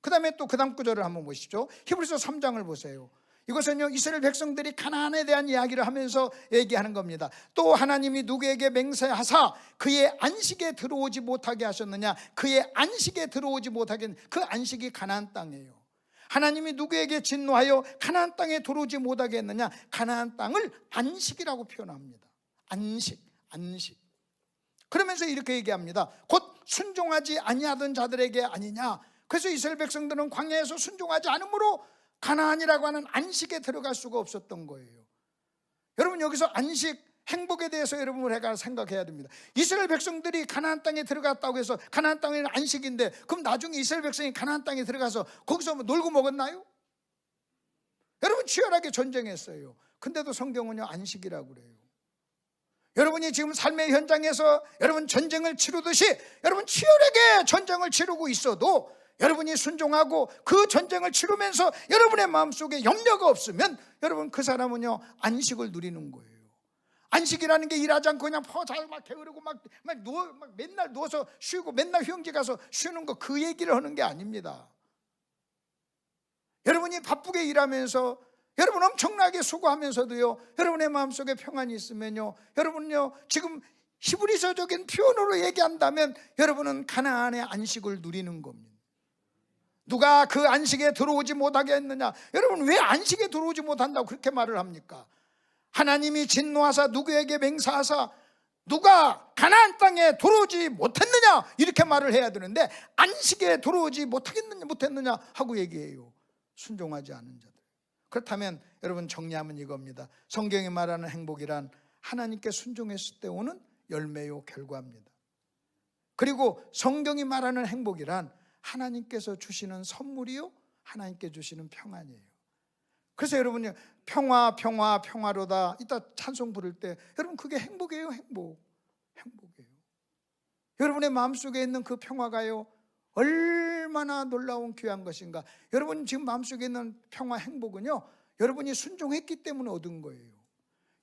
그 다음에 또 그 다음 구절을 한번 보시죠. 히브리서 3장을 보세요. 이것은요 이스라엘 백성들이 가나안에 대한 이야기를 하면서 얘기하는 겁니다. 또 하나님이 누구에게 맹세하사 그의 안식에 들어오지 못하게 하셨느냐. 그의 안식에 들어오지 못하게, 그 안식이 가나안 땅이에요. 하나님이 누구에게 진노하여 가나안 땅에 들어오지 못하게 했느냐. 가나안 땅을 안식이라고 표현합니다. 안식. 그러면서 이렇게 얘기합니다. 곧 순종하지 아니하던 자들에게 아니냐. 그래서 이스라엘 백성들은 광야에서 순종하지 않으므로 가나안이라고 하는 안식에 들어갈 수가 없었던 거예요. 여러분 여기서 안식, 행복에 대해서 여러분 우리가 생각해야 됩니다. 이스라엘 백성들이 가나안 땅에 들어갔다고 해서 가나안 땅에는 안식인데 그럼 나중에 이스라엘 백성이 가나안 땅에 들어가서 거기서 뭐 놀고 먹었나요? 여러분 치열하게 전쟁했어요. 근데도 성경은요 안식이라고 그래요. 여러분이 지금 삶의 현장에서 여러분 전쟁을 치르듯이 여러분 치열하게 전쟁을 치르고 있어도 여러분이 순종하고 그 전쟁을 치르면서 여러분의 마음속에 염려가 없으면 여러분 그 사람은요 안식을 누리는 거예요. 안식이라는 게 일하지 않고 그냥 잘 막 게으르고 막 맨날 누워서 쉬고 맨날 휴양지 가서 쉬는 거 그 얘기를 하는 게 아닙니다. 여러분이 바쁘게 일하면서 여러분 엄청나게 수고하면서도요 여러분의 마음속에 평안이 있으면요 여러분요 지금 히브리서적인 표현으로 얘기한다면 여러분은 가나안의 안식을 누리는 겁니다. 누가 그 안식에 들어오지 못하게 했느냐. 여러분 왜 안식에 들어오지 못한다고 그렇게 말을 합니까? 하나님이 진노하사 누구에게 맹세하사 누가 가나안 땅에 들어오지 못했느냐 이렇게 말을 해야 되는데 안식에 들어오지 못했느냐 하고 얘기해요. 순종하지 않은 자들. 그렇다면 여러분 정리하면 이겁니다. 성경이 말하는 행복이란 하나님께 순종했을 때 오는 열매요 결과입니다. 그리고 성경이 말하는 행복이란 하나님께서 주시는 선물이요 하나님께 주시는 평안이에요. 그래서 여러분이 평화 평화 평화로다 이따 찬송 부를 때 여러분 그게 행복이에요. 행복이에요. 여러분의 마음속에 있는 그 평화가요 얼마나 놀라운 귀한 것인가. 여러분 지금 마음속에 있는 평화 행복은요 여러분이 순종했기 때문에 얻은 거예요.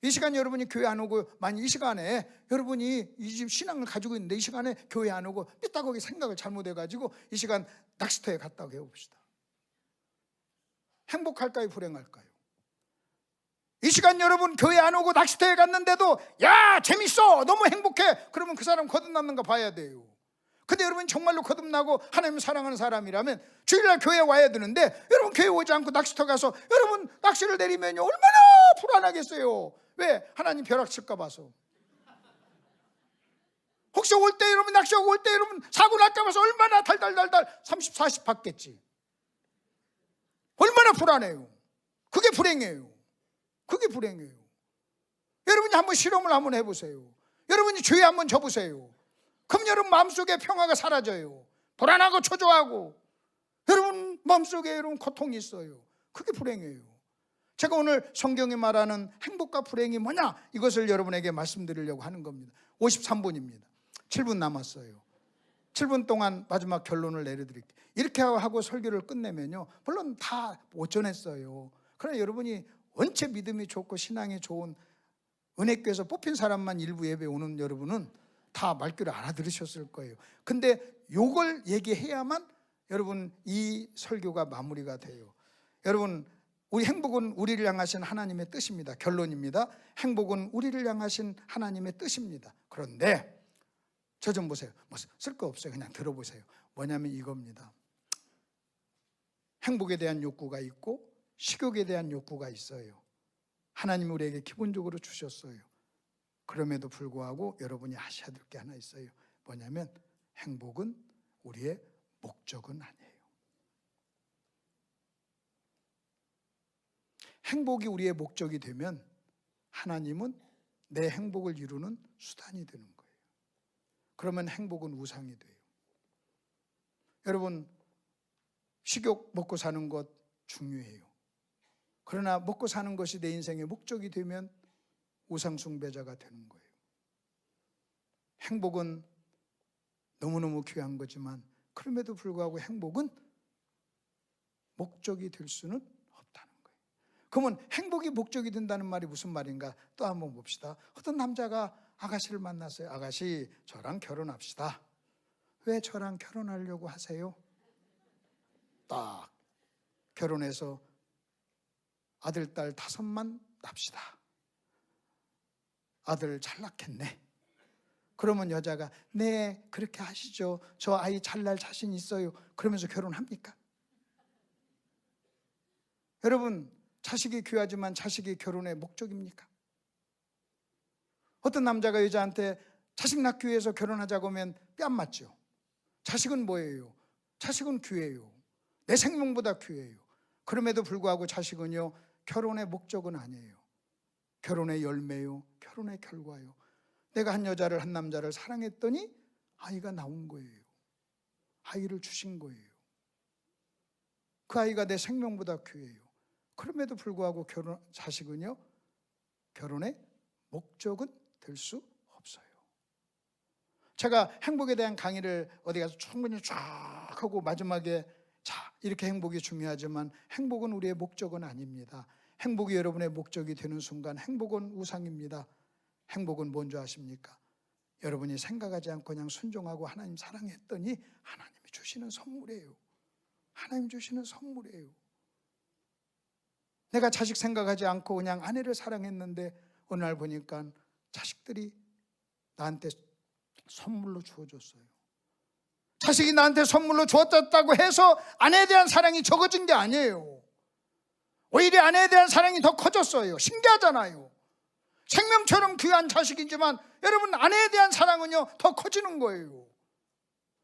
이 시간 여러분이 교회 안 오고 만약 이 시간에 여러분이 이 집 신앙을 가지고 있는데 이 시간에 교회 안 오고 삐딱하게 생각을 잘못해가지고 이 시간 낚시터에 갔다 오게 해봅시다. 행복할까요? 불행할까요? 이 시간 여러분 교회 안 오고 낚시터에 갔는데도 야 재밌어 너무 행복해 그러면 그 사람 거듭났는가 봐야 돼요. 근데 여러분 정말로 거듭나고 하나님 사랑하는 사람이라면 주일날 교회에 와야 되는데 여러분 교회 오지 않고 낚시터 가서 여러분 낚시를 내리면요 얼마나 불안하겠어요. 왜? 하나님 벼락 칠까 봐서. 혹시 올 때 여러분 낚시하고 올 때 여러분 사고 날까 봐서 얼마나 달달달달 30, 40 받겠지. 얼마나 불안해요. 그게 불행이에요. 그게 불행이에요. 여러분이 한번 실험을 한번 해보세요. 여러분이 죄 한번 져보세요. 그럼 여러분 마음속에 평화가 사라져요. 불안하고 초조하고 여러분 마음속에 여러분 고통이 있어요. 그게 불행이에요. 제가 오늘 성경이 말하는 행복과 불행이 뭐냐 이것을 여러분에게 말씀드리려고 하는 겁니다. 53분입니다 7분 남았어요. 7분 동안 마지막 결론을 내려드릴게요. 이렇게 하고 설교를 끝내면요 물론 다 못 전했어요. 그러나 여러분이 원체 믿음이 좋고 신앙이 좋은 은혜교에서 뽑힌 사람만 일부 예배 오는 여러분은 다 말귀를 알아들으셨을 거예요. 근데 요걸 얘기해야만 여러분 이 설교가 마무리가 돼요. 여러분 우리 행복은 우리를 향하신 하나님의 뜻입니다. 결론입니다. 행복은 우리를 향하신 하나님의 뜻입니다. 그런데 저 좀 보세요. 뭐 쓸 거 없어요. 그냥 들어보세요. 뭐냐면 이겁니다. 행복에 대한 욕구가 있고 식욕에 대한 욕구가 있어요. 하나님이 우리에게 기본적으로 주셨어요. 그럼에도 불구하고 여러분이 하셔야 될 게 하나 있어요. 뭐냐면 행복은 우리의 목적은 아니에요. 행복이 우리의 목적이 되면 하나님은 내 행복을 이루는 수단이 되는 거예요. 그러면 행복은 우상이 돼요. 여러분 식욕 먹고 사는 것 중요해요. 그러나 먹고 사는 것이 내 인생의 목적이 되면 우상 숭배자가 되는 거예요. 행복은 너무너무 귀한 거지만 그럼에도 불구하고 행복은 목적이 될 수는 없다는 거예요. 그러면 행복이 목적이 된다는 말이 무슨 말인가? 또 한번 봅시다. 어떤 남자가 아가씨를 만났어요. 아가씨 저랑 결혼합시다. 왜 저랑 결혼하려고 하세요? 딱 결혼해서 아들, 딸 5만 납시다. 아들 잘 낳겠네. 그러면 여자가 네 그렇게 하시죠. 저 아이 잘 날 자신 있어요. 그러면서 결혼합니까? 여러분 자식이 귀하지만 자식이 결혼의 목적입니까? 어떤 남자가 여자한테 자식 낳기 위해서 결혼하자고 하면 뺨 맞죠. 자식은 뭐예요? 자식은 귀해요. 내 생명보다 귀해요. 그럼에도 불구하고 자식은요 결혼의 목적은 아니에요. 결혼의 열매요, 결혼의 결과요. 내가 한 여자를 한 남자를 사랑했더니 아이가 나온 거예요. 아이를 주신 거예요. 그 아이가 내 생명보다 귀해요. 그럼에도 불구하고 자식은요 결혼의 목적은 될 수 없어요. 제가 행복에 대한 강의를 어디 가서 충분히 쫙 하고 마지막에 자 이렇게 행복이 중요하지만 행복은 우리의 목적은 아닙니다. 행복이 여러분의 목적이 되는 순간 행복은 우상입니다. 행복은 뭔지 아십니까? 여러분이 생각하지 않고 그냥 순종하고 하나님 사랑했더니 하나님이 주시는 선물이에요. 하나님 주시는 선물이에요. 내가 자식 생각하지 않고 그냥 아내를 사랑했는데 어느 날 보니까 자식들이 나한테 선물로 주어줬어요. 자식이 나한테 선물로 주었다고 해서 아내에 대한 사랑이 적어진 게 아니에요. 오히려 아내에 대한 사랑이 더 커졌어요. 신기하잖아요. 생명처럼 귀한 자식이지만 여러분 아내에 대한 사랑은요 더 커지는 거예요.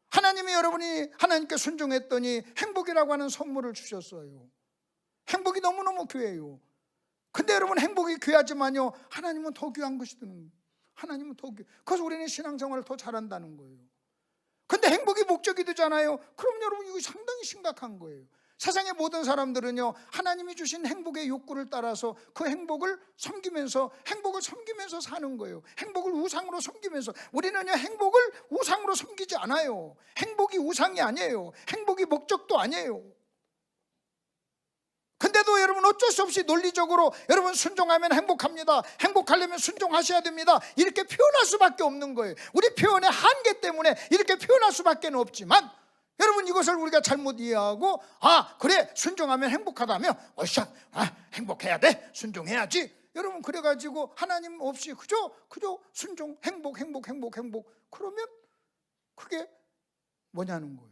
하나님이 여러분이 하나님께 순종했더니 행복이라고 하는 선물을 주셨어요. 행복이 너무너무 귀해요. 근데 여러분 행복이 귀하지만요 하나님은 더 귀한 것이 되는 거예요. 하나님은 더 귀. 그래서 우리는 신앙생활을 더 잘한다는 거예요. 근데 행복이 목적이 되잖아요. 그럼 여러분 이거 상당히 심각한 거예요. 세상의 모든 사람들은요 하나님이 주신 행복의 욕구를 따라서 그 행복을 섬기면서 사는 거예요. 행복을 우상으로 섬기면서. 우리는요 행복을 우상으로 섬기지 않아요. 행복이 우상이 아니에요. 행복이 목적도 아니에요. 근데도 여러분 어쩔 수 없이 논리적으로 여러분 순종하면 행복합니다, 행복하려면 순종하셔야 됩니다, 이렇게 표현할 수밖에 없는 거예요. 우리 표현의 한계 때문에 이렇게 표현할 수밖에 없지만 여러분 이것을 우리가 잘못 이해하고 그래 순종하면 행복하다며 행복해야 돼, 순종해야지, 여러분 그래가지고 하나님 없이 그저 순종, 행복 그러면 그게 뭐냐는 거예요.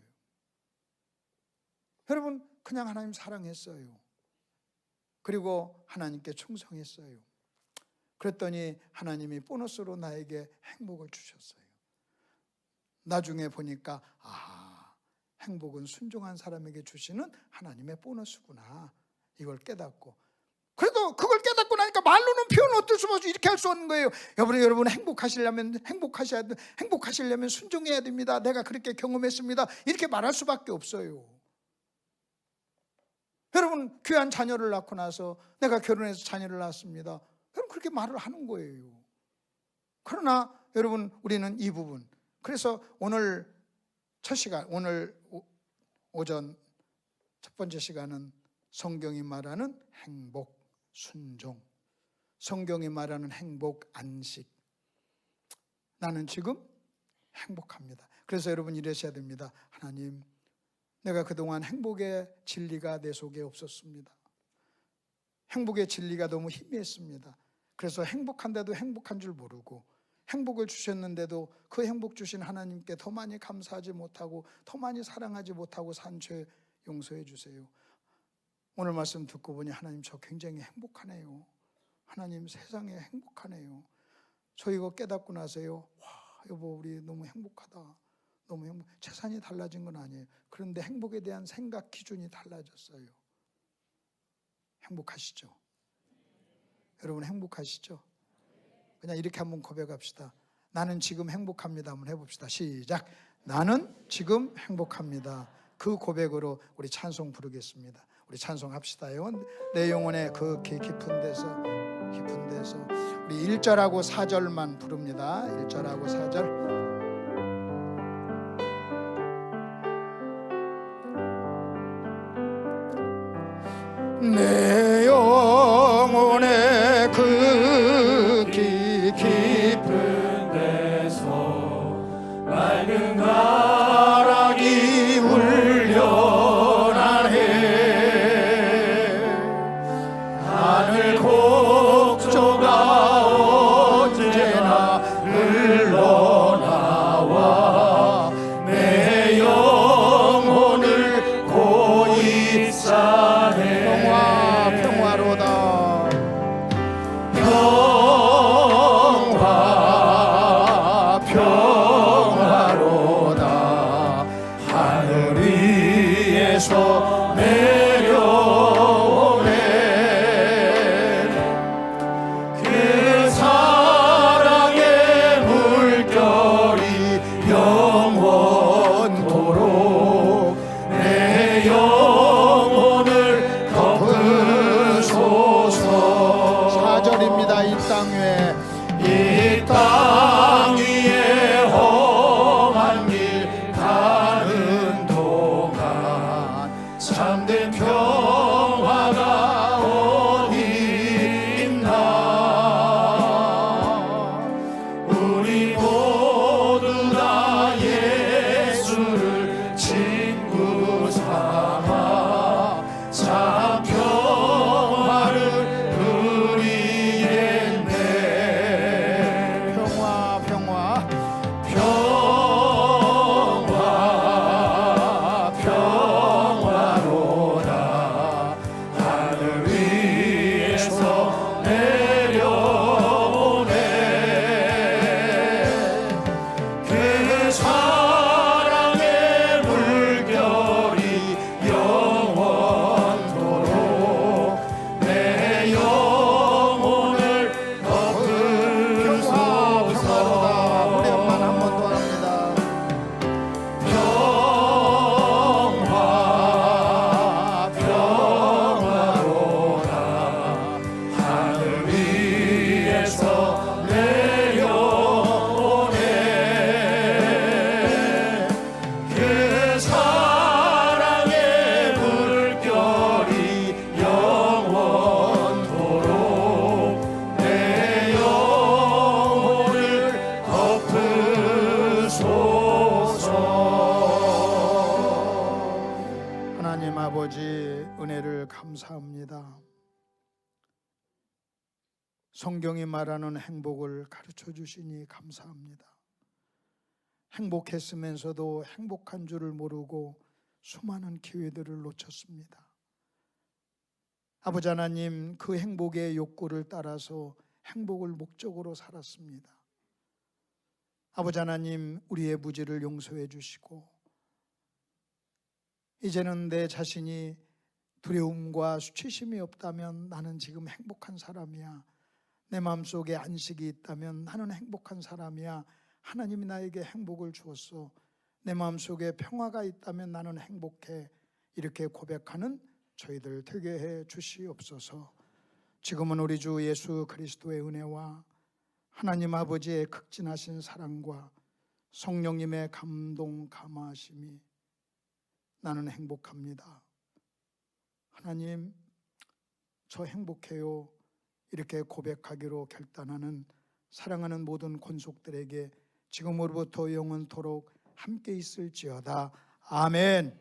여러분 그냥 하나님 사랑했어요. 그리고 하나님께 충성했어요. 그랬더니 하나님이 보너스로 나에게 행복을 주셨어요. 나중에 보니까 행복은 순종한 사람에게 주시는 하나님의 보너스구나, 이걸 깨닫고. 그래도 그걸 깨닫고 나니까 말로는 표현 어쩔 수 없이 이렇게 할 수 없는 거예요. 여러분 행복하시려면 순종해야 됩니다, 내가 그렇게 경험했습니다, 이렇게 말할 수밖에 없어요. 여러분 귀한 자녀를 낳고 나서 내가 결혼해서 자녀를 낳았습니다, 그럼 그렇게 말을 하는 거예요. 그러나 여러분 우리는 이 부분, 그래서 오늘 첫 시간, 오늘 오전 첫 번째 시간은 성경이 말하는 행복, 순종, 성경이 말하는 행복, 안식. 나는 지금 행복합니다. 그래서 여러분 이러셔야 됩니다. 하나님, 내가 그동안 행복의 진리가 내 속에 없었습니다. 행복의 진리가 너무 희미했습니다. 그래서 행복한데도 행복한 줄 모르고, 행복을 주셨는데도 그 행복 주신 하나님께 더 많이 감사하지 못하고 더 많이 사랑하지 못하고 산 죄 용서해 주세요. 오늘 말씀 듣고 보니 하나님 저 굉장히 행복하네요. 하나님 세상에 행복하네요. 저 이거 깨닫고 나서요, 여보 우리 너무 행복하다, 너무 행복. 재산이 달라진 건 아니에요. 그런데 행복에 대한 생각 기준이 달라졌어요. 행복하시죠? 여러분 행복하시죠? 그냥 이렇게 한번 고백합시다. 나는 지금 행복합니다. 한번 해봅시다. 시작. 나는 지금 행복합니다. 그 고백으로 우리 찬송 부르겠습니다. 우리 찬송합시다요. 내 영혼의 그 깊은 데서 우리 1절하고 4절만 부릅니다. 1절하고 4절. 내 영혼의 그 깊은 데서 맑은 가락이 울려나네. 하늘 곡조가 언제나 흘러나와 내 영혼을 고이 싸네. 평화로다 평화로다 하늘 위에서 내려오네. 그 사랑의 물결이 영원토록 내 영혼을 덮으소서. 4절입니다. 이 땅 위에 험한 길 가는 동안 참된 평화가 어디 있나. 우리 모두 다 예수를 친구 삼아 참 평화를 누리겠네. 평화 감사합니다. 성경이 말하는 행복을 가르쳐 주시니 감사합니다. 행복했으면서도 행복한 줄을 모르고 수많은 기회들을 놓쳤습니다. 아버지 하나님, 그 행복의 욕구를 따라서 행복을 목적으로 살았습니다. 아버지 하나님, 우리의 무지를 용서해 주시고 이제는 내 자신이 두려움과 수치심이 없다면 나는 지금 행복한 사람이야. 내 마음속에 안식이 있다면 나는 행복한 사람이야. 하나님이 나에게 행복을 주었어. 내 마음속에 평화가 있다면 나는 행복해. 이렇게 고백하는 저희들 되게 해 주시옵소서. 지금은 우리 주 예수 그리스도의 은혜와 하나님 아버지의 극진하신 사랑과 성령님의 감동 감화하심이 나는 행복합니다. 하나님, 저 행복해요. 이렇게 고백하기로 결단하는 사랑하는 모든 권속들에게 지금으로부터 영원토록 함께 있을지어다. 아멘.